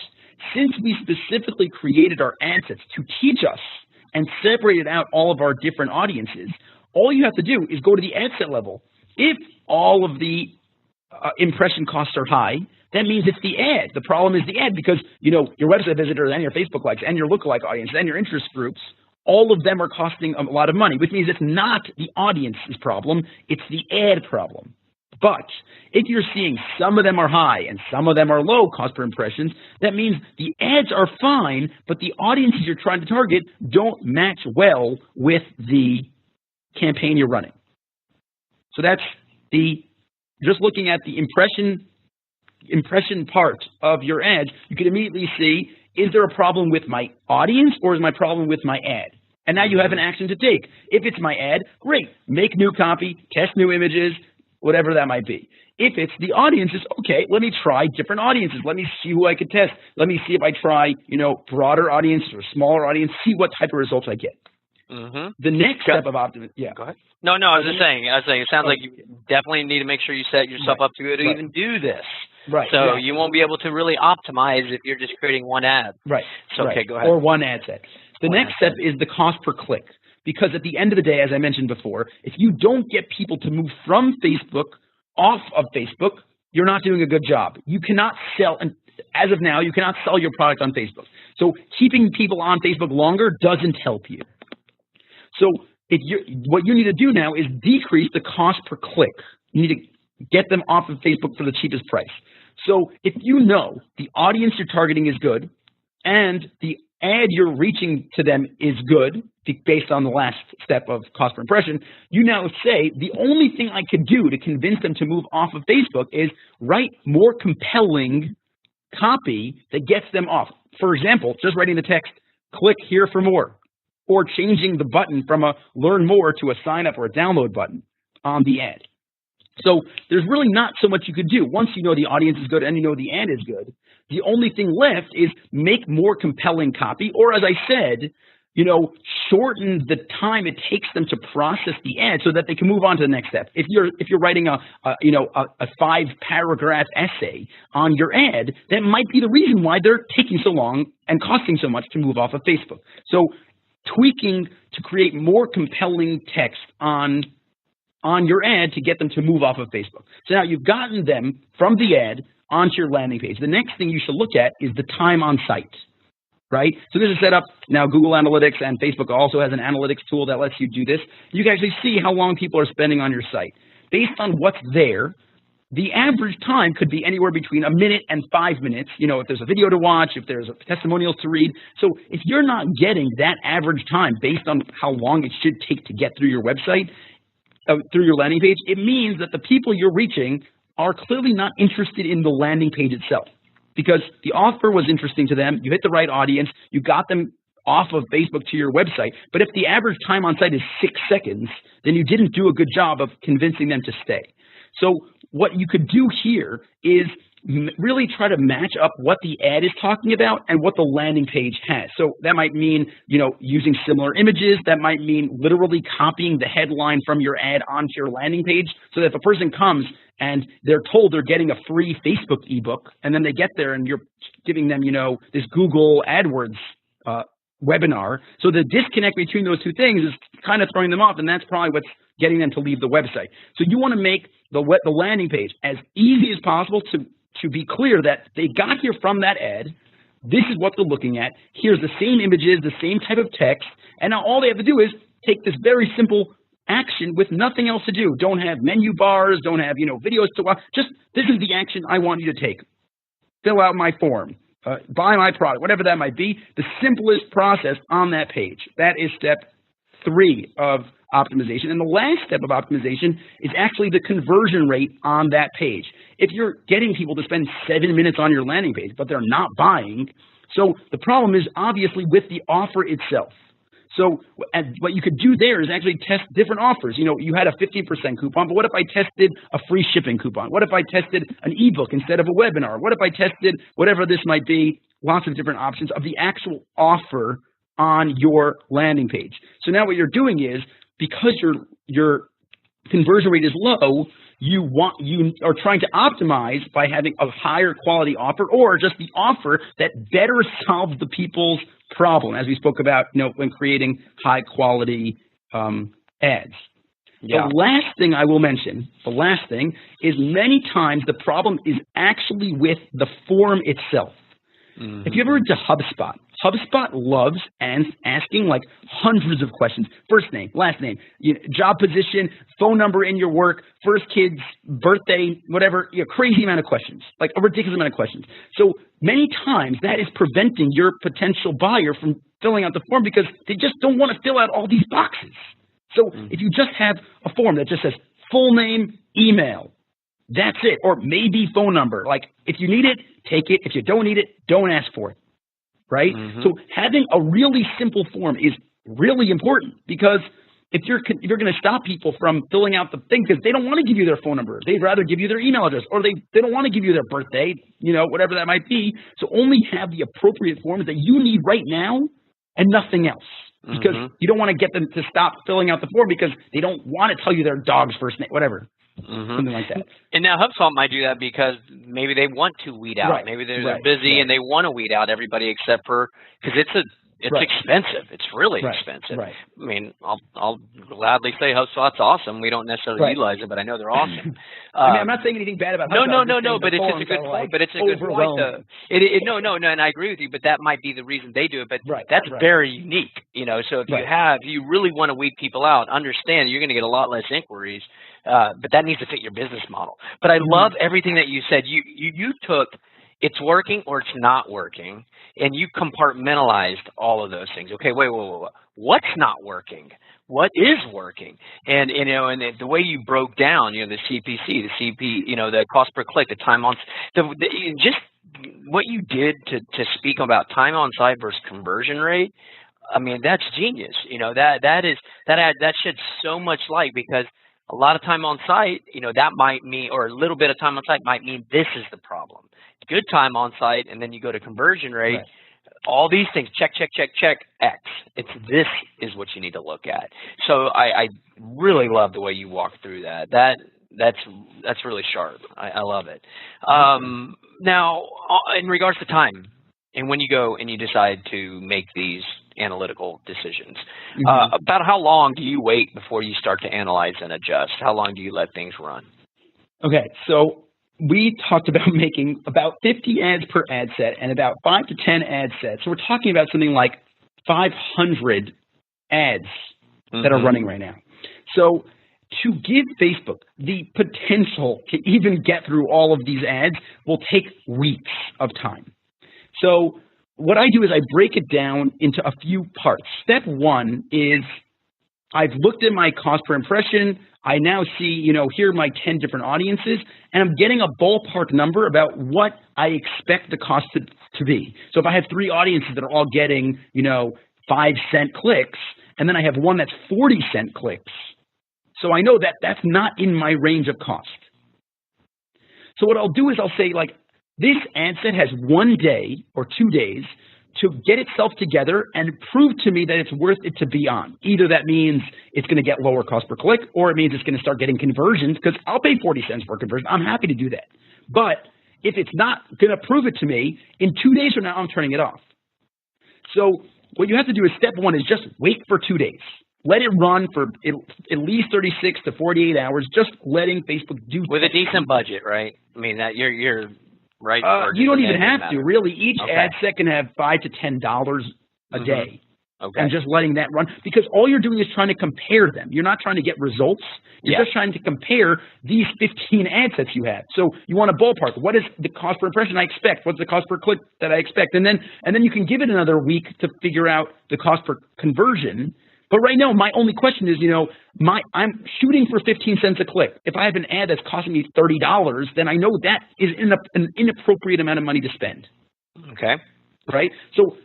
since we specifically created our ad sets to teach us and separated out all of our different audiences, all you have to do is go to the ad set level. If all of the impression costs are high, that means it's the ad. The problem is the ad because, you know, your website visitors and your Facebook likes and your lookalike audience and your interest groups, all of them are costing a lot of money, which means it's not the audience's problem, it's the ad problem. But if you're seeing some of them are high and some of them are low cost per impressions, that means the ads are fine, but the audiences you're trying to target don't match well with the campaign you're running. So that's just looking at the impression part of your ad, you can immediately see, is there a problem with my audience or is my problem with my ad? And now you have an action to take. If it's my ad, great, make new copy, test new images, whatever that might be. If it's the audiences, okay, let me try different audiences. Let me see who I could test. Let me see if I try, you know, broader audience or smaller audience, see what type of results I get. The next step of optimization, yeah. Go ahead. No, I was just saying, it sounds like you definitely need to make sure you set yourself up to be able to even do this. Right. So you won't be able to really optimize if you're just creating one ad. Right. So, okay, go ahead. Or one ad set. The next step is the cost per click. Because at the end of the day, as I mentioned before, if you don't get people to move from Facebook off of Facebook, you're not doing a good job. You cannot sell, and as of now, you cannot sell your product on Facebook. So keeping people on Facebook longer doesn't help you. So what you need to do now is decrease the cost per click. You need to get them off of Facebook for the cheapest price. So if you know the audience you're targeting is good and the ad you're reaching to them is good, based on the last step of cost per impression, you now say the only thing I could do to convince them to move off of Facebook is write more compelling copy that gets them off. For example, just writing the text, click here for more, or changing the button from a learn more to a sign up or a download button on the ad. So there's really not so much you could do. Once you know the audience is good and you know the ad is good, the only thing left is make more compelling copy, or as I said, you know, shorten the time it takes them to process the ad so that they can move on to the next step. If you're writing a 5-paragraph essay on your ad, that might be the reason why they're taking so long and costing so much to move off of Facebook. So tweaking to create more compelling text on your ad to get them to move off of Facebook. So now you've gotten them from the ad onto your landing page. The next thing you should look at is the time on site, right? So this is set up now. Google Analytics and Facebook also has an analytics tool that lets you do this. You can actually see how long people are spending on your site. Based on what's there, the average time could be anywhere between a minute and 5 minutes, you know, if there's a video to watch, if there's testimonials to read. So if you're not getting that average time based on how long it should take to get through your website, through your landing page, it means that the people you're reaching are clearly not interested in the landing page itself, because the offer was interesting to them, you hit the right audience, you got them off of Facebook to your website. But if the average time on site is 6 seconds, then you didn't do a good job of convincing them to stay. So what you could do here is really try to match up what the ad is talking about and what the landing page has. So that might mean, you know, using similar images. That might mean literally copying the headline from your ad onto your landing page so that if a person comes and they're told they're getting a free Facebook ebook, and then they get there and you're giving them, you know, this Google AdWords webinar. So the disconnect between those two things is kind of throwing them off, and that's probably what's getting them to leave the website. So you want to make the landing page as easy as possible to be clear that they got here from that ad. This is what they're looking at. Here's the same images, the same type of text, and now all they have to do is take this very simple action with nothing else to do. Don't have menu bars, don't have, you know, videos to watch. Just, this is the action I want you to take. Fill out my form, buy my product, whatever that might be. The simplest process on that page. That is step 3 of optimization. And the last step of optimization is actually the conversion rate on that page. If you're getting people to spend 7 minutes on your landing page, but they're not buying, so the problem is obviously with the offer itself. So what you could do there is actually test different offers. You know, you had a 15% coupon, but what if I tested a free shipping coupon? What if I tested an ebook instead of a webinar? What if I tested whatever this might be, lots of different options of the actual offer on your landing page. So now what you're doing is, because your conversion rate is low, you are trying to optimize by having a higher quality offer, or just the offer that better solves the people's problem, as we spoke about, when creating high quality ads. Yeah. The last thing I will mention, is many times the problem is actually with the form itself. If you ever went to HubSpot, HubSpot loves asking like hundreds of questions: first name, last name, job position, phone number in your work, first kid's birthday, whatever, crazy amount of questions, like a ridiculous amount of questions. So many times that is preventing your potential buyer from filling out the form because they just don't want to fill out all these boxes. So if you just have a form that just says full name, email, that's it, or maybe phone number. Like, if you need it, take it. If you don't need it, don't ask for it, right? So having a really simple form is really important, because if you're going to stop people from filling out the thing because they don't want to give you their phone number, they'd rather give you their email address, or they don't want to give you their birthday, whatever that might be. So only have the appropriate forms that you need right now and nothing else. Because you don't want to get them to stop filling out the form because they don't want to tell you their dog's first name, whatever. Something like that. And now HubSpot might do that because maybe they want to weed out. Maybe they're busy and they want to weed out everybody except for, because it's expensive. It's really expensive. I mean, I'll gladly say HubSpot's awesome. We don't necessarily utilize it, but I know they're awesome. I mean, I'm not saying anything bad about HubSpot. No, but it's just a good point. But it's a good point. No, and I agree with you. But that might be the reason they do it. But that's very unique. So if you really want to weed people out, understand you're going to get a lot less inquiries. But that needs to fit your business model. But I love everything that you said. You took it's working or it's not working, and you compartmentalized all of those things. Okay, wait. What's not working? What is working? And and the way you broke down, the CPC, the the cost per click, the time on, just what you did to speak about time on site versus conversion rate. I mean, that's genius. That sheds so much light, because a lot of time on site, that might mean, or a little bit of time on site might mean this is the problem. Good time on site, and then you go to conversion rate. All these things, check, X. This is what you need to look at. So I really love the way you walk through that. That's really sharp. I love it. Now, in regards to time, and when you go and you decide to make these analytical decisions, about how long do you wait before you start to analyze and adjust? How long do you let things run? Okay, so we talked about making about 50 ads per ad set and about 5 to 10 ad sets. So we're talking about something like 500 ads that are running right now. So to give Facebook the potential to even get through all of these ads will take weeks of time. So what I do is I break it down into a few parts. Step one is I've looked at my cost per impression. I now see, here are my 10 different audiences, and I'm getting a ballpark number about what I expect the cost to be. So if I have 3 audiences that are all getting, 5-cent clicks, and then I have one that's 40-cent clicks, so I know that that's not in my range of cost. So what I'll do is I'll say, like, this ad set has 1 day or 2 days to get itself together and prove to me that it's worth it to be on. Either that means it's going to get lower cost per click, or it means it's going to start getting conversions, because I'll pay 40 cents for a conversion. I'm happy to do that. But if it's not going to prove it to me, in 2 days from now, I'm turning it off. So what you have to do is step one is just wait for 2 days. Let it run for at least 36 to 48 hours, just letting Facebook do with a decent budget, right? I mean, that you're right. You don't even have to, really. Each ad set can have $5 to $10 a day. And just letting that run, because all you're doing is trying to compare them. You're not trying to get results. You're just trying to compare these 15 ad sets you have. So you want a ballpark. What is the cost per impression I expect? What's the cost per click that I expect? And then you can give it another week to figure out the cost per conversion. But right now, my only question is, I'm shooting for 15 cents a click. If I have an ad that's costing me $30, then I know that is an inappropriate amount of money to spend. Okay. Right? So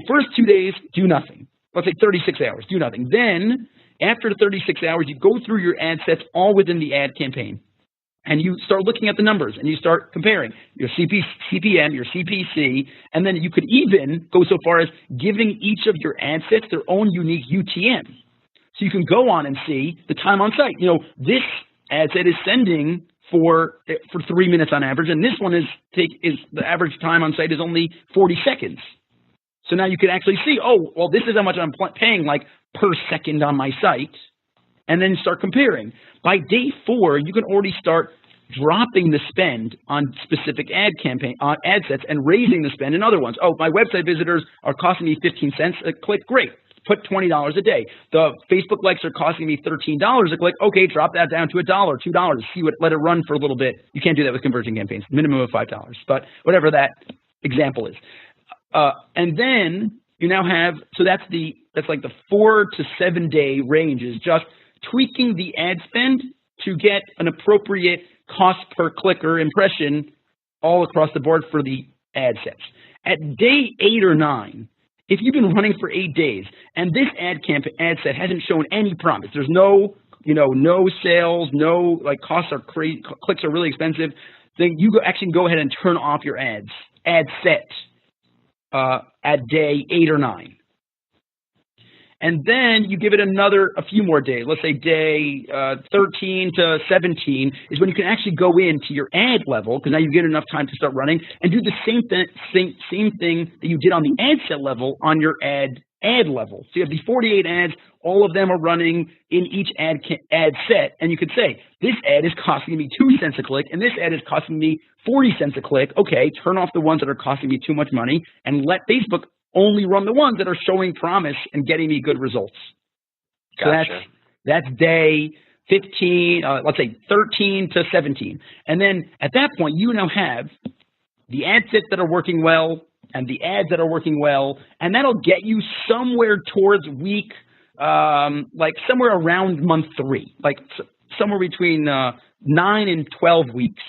first 2 days, do nothing. Let's say 36 hours, do nothing. Then after the 36 hours, you go through your ad sets all within the ad campaign. And you start looking at the numbers, and you start comparing your CPM, your CPC, and then you could even go so far as giving each of your ad sets their own unique UTM. So you can go on and see the time on site. This ad set is sending for 3 minutes on average, and this one is the average time on site is only 40 seconds. So now you can actually see, oh, well, this is how much I'm paying like per second on my site, and then start comparing. By day 4, you can already start dropping the spend on specific ad sets and raising the spend in other ones. Oh, my website visitors are costing me 15 cents a click. Great. Put $20 a day. The Facebook likes are costing me $13 a click. Okay, drop that down to $1, $2. Let it run for a little bit. You can't do that with conversion campaigns. Minimum of $5, but whatever that example is. And then you now have, so that's like the 4 to 7 day range is just tweaking the ad spend to get an appropriate cost per click or impression all across the board for the ad sets. At day 8 or 9, if you've been running for 8 days and this ad set hasn't shown any promise, there's no sales, no like costs are crazy, clicks are really expensive, then you actually go ahead and turn off your ad set at day 8 or 9. And then you give it a few more days. Let's say day 13 to 17 is when you can actually go into your ad level, because now you get enough time to start running, and do the same thing that you did on the ad set level on your ad level. So you have these 48 ads, all of them are running in each ad set, and you could say, this ad is costing me 2 cents a click, and this ad is costing me 40 cents a click. Okay, turn off the ones that are costing me too much money, and let Facebook only run the ones that are showing promise and getting me good results. Gotcha. So that's day 15, let's say 13 to 17. And then at that point, you now have the ad sets that are working well and the ads that are working well, and that'll get you somewhere towards week, like somewhere around month 3, like somewhere between 9 and 12 weeks,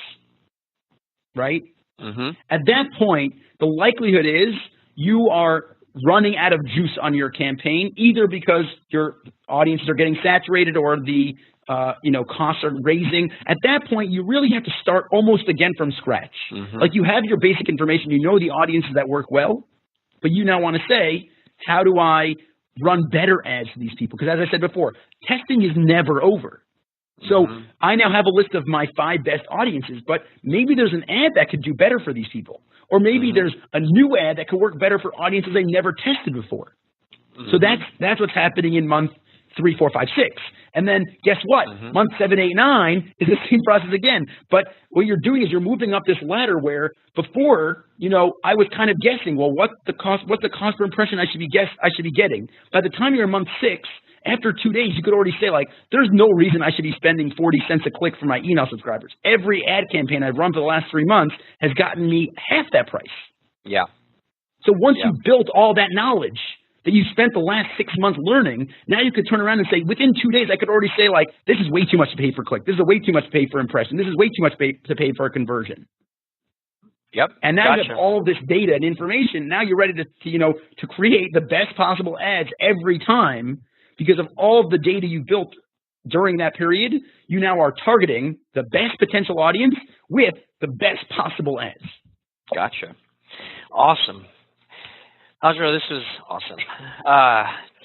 right? Mm-hmm. At that point, the likelihood is you are running out of juice on your campaign, either because your audiences are getting saturated or the costs are raising. At that point, you really have to start almost again from scratch. Mm-hmm. Like you have your basic information, you know the audiences that work well, but you now want to say, how do I run better ads to these people? Because as I said before, testing is never over. So I now have a list of my 5 best audiences, but maybe there's an ad that could do better for these people. Or maybe there's a new ad that could work better for audiences they never tested before. So that's what's happening in month 3, 4, 5, 6. And then guess what? Month 7, 8, 9 is the same process again. But what you're doing is you're moving up this ladder where before, I was kind of guessing, well, what's the cost per impression I should be getting. By the time you're in month 6, after 2 days, you could already say, like, there's no reason I should be spending 40 cents a click for my email subscribers. Every ad campaign I've run for the last 3 months has gotten me half that price. Yeah. So once you've built all that knowledge that you spent the last 6 months learning, now you could turn around and say, within 2 days, I could already say, like, this is way too much to pay for click. This is way too much to pay for impression. This is way too much to pay for a conversion. Yep. And now you have all this data and information. Now you're ready to create the best possible ads every time. Because of all of the data you built during that period, you now are targeting the best potential audience with the best possible ads. Gotcha. Awesome. Alejandro, this was awesome.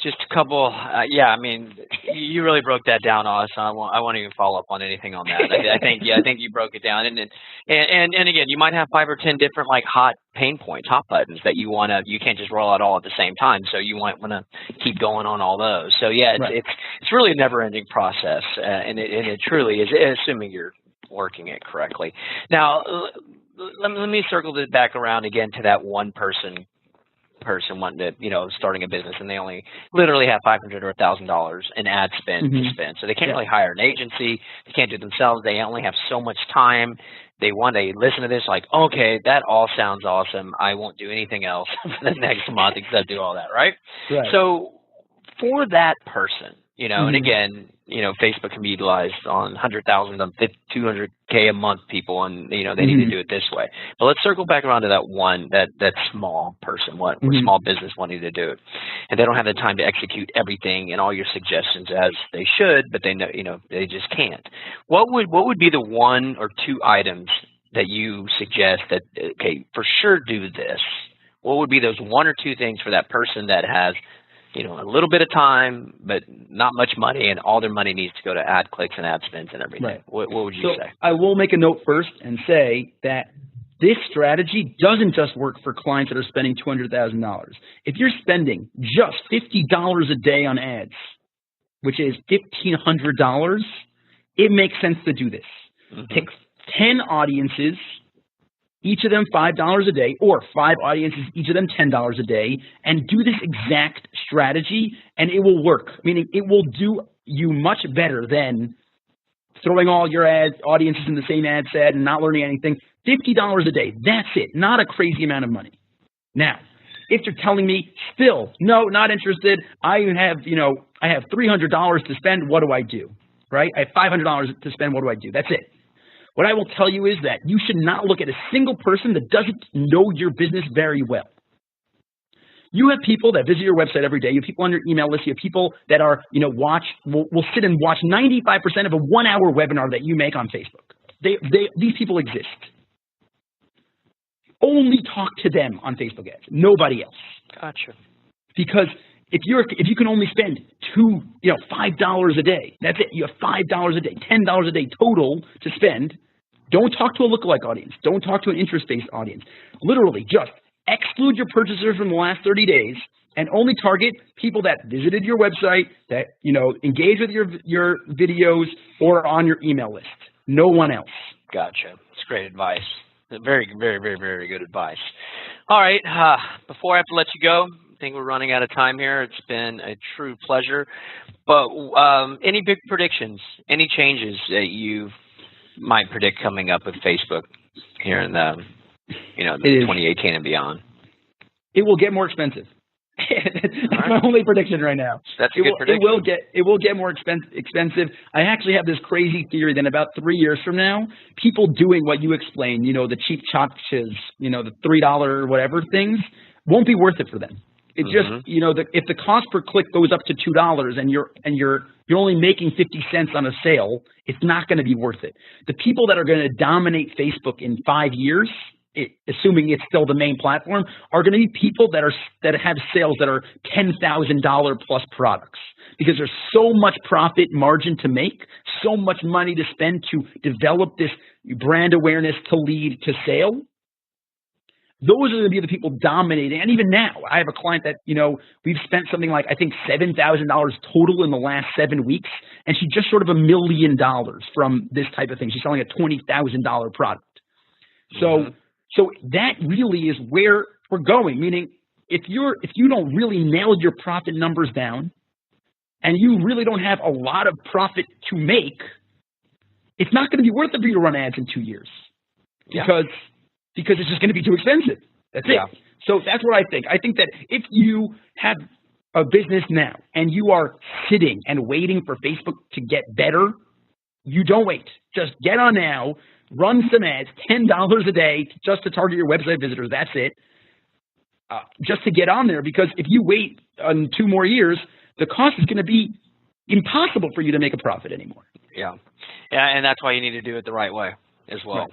Just a couple, I mean, you really broke that down, Austin. I won't even follow up on anything on that. I think you broke it down. And again, you might have 5 or 10 different like hot pain points, hot buttons that you can't just roll out all at the same time. So you might want to keep going on all those. So yeah, it's really a never-ending process, and it truly is, assuming you're working it correctly. Now, let me circle this back around again to that one person wanting to, starting a business, and they only literally have $500 or $1,000 in ad spend to spend. So they can't really hire an agency. They can't do it themselves. They only have so much time. They listen to this like, okay, that all sounds awesome. I won't do anything else for the next month except do all that, right? So for that person, and again, Facebook can be utilized on 100,000 to 200K a month people, and they need to do it this way. But let's circle back around to that small person, what small business wanting to do it, and they don't have the time to execute everything and all your suggestions as they should, but they know they just can't. What would be the 1 or 2 items that you suggest that for sure do this? What would be those 1 or 2 things for that person that has a little bit of time, but not much money, and all their money needs to go to ad clicks and ad spends and everything. Right. What would you say? I will make a note first and say that this strategy doesn't just work for clients that are spending $200,000. If you're spending just $50 a day on ads, which is $1,500, it makes sense to do this. Pick 10 audiences, each of them $5 a day, or 5 audiences, each of them $10 a day, and do this exact strategy, and it will work. Meaning it will do you much better than throwing all your audiences in the same ad set and not learning anything. $50 a day, that's it. Not a crazy amount of money. Now, if you're telling me still, no, not interested, I have $300 to spend, what do I do? Right? I have $500 to spend, what do I do? That's it. What I will tell you is that you should not look at a single person that doesn't know your business very well. You have people that visit your website every day. You have people on your email list. You have people that are, will sit and watch 95% of a 1-hour webinar that you make on Facebook. These people exist. Only talk to them on Facebook ads, nobody else. Gotcha. Because if you can only spend $5 a day, that's it. You have $5 a day, $10 a day total to spend. Don't talk to a lookalike audience. Don't talk to an interest-based audience. Literally, just exclude your purchasers from the last 30 days and only target people that visited your website, that engage with your videos, or on your email list. No one else. Gotcha. It's great advice. Very, very, very, very good advice. All right. Before I have to let you go, I think we're running out of time here. It's been a true pleasure. But any big predictions, any changes that you might predict coming up with Facebook here in the 2018 and beyond? It will get more expensive. That's my only prediction right now. That's a good prediction. It will get more expensive. I actually have this crazy theory that in about 3 years from now, people doing what you explained, the cheap tchotchkes, the $3 whatever things, won't be worth it for them. It just, if the cost per click goes up to $2 and you're only making 50 cents on a sale, it's not going to be worth it. The people that are going to dominate Facebook in 5 years, assuming it's still the main platform, are going to be people that have sales that are $10,000 plus products, because there's so much profit margin to make, so much money to spend to develop this brand awareness to lead to sale. Those are going to be the people dominating. And even now, I have a client that, we've spent something like, I think, $7,000 total in the last 7 weeks, and she just short of $1 million from this type of thing. She's selling a $20,000 product. So that really is where we're going. Meaning, if you don't really nail your profit numbers down, and you really don't have a lot of profit to make, it's not going to be worth it for you to run ads in 2 years, because it's just going to be too expensive. That's it. So that's what I think. I think that if you have a business now and you are sitting and waiting for Facebook to get better, you don't wait. Just get on now. Run some ads, $10 a day, just to target your website visitors. That's it. Just to get on there, because if you wait 2 more years, the cost is going to be impossible for you to make a profit anymore. Yeah, and that's why you need to do it the right way as well. Right.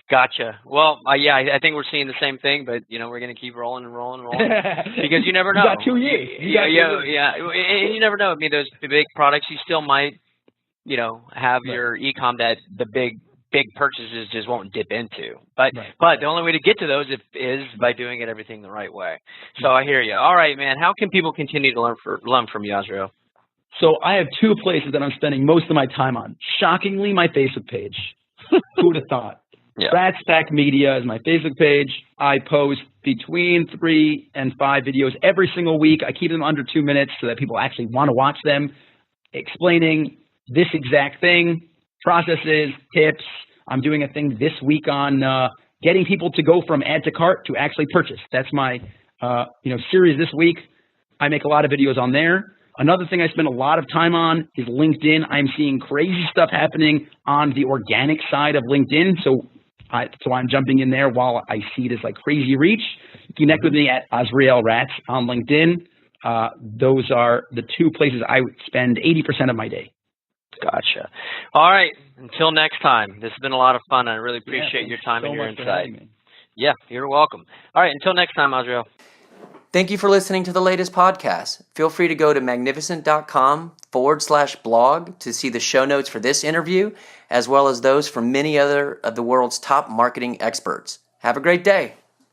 Gotcha. Well, I think we're seeing the same thing, but we're going to keep rolling and rolling and rolling because you never know. You got 2 years. And you never know. I mean, those big products, you still might, have your e-com that the big purchases just won't dip into. But the only way to get to those is by doing everything the right way. So I hear you. All right, man. How can people continue to learn from you, Azriel? So I have 2 places that I'm spending most of my time on. Shockingly, my Facebook page. Who would have thought? Yeah. Ratstack Media is my Facebook page. I post between 3 and 5 videos every single week. I keep them under 2 minutes so that people actually want to watch them, explaining this exact thing, processes, tips. I'm doing a thing this week on getting people to go from add to cart to actually purchase. That's my series this week. I make a lot of videos on there. Another thing I spend a lot of time on is LinkedIn. I'm seeing crazy stuff happening on the organic side of LinkedIn. So I'm jumping in there while I see this like crazy reach. Connect with me at Azriel Ratz on LinkedIn. Those are the 2 places I would spend 80% of my day. Gotcha. All right. Until next time. This has been a lot of fun. I really appreciate your time and your insight. Yeah, you're welcome. All right. Until next time, Azriel. Thank you for listening to the latest podcast. Feel free to go to magnificent.com/blog to see the show notes for this interview, as well as those from many other of the world's top marketing experts. Have a great day.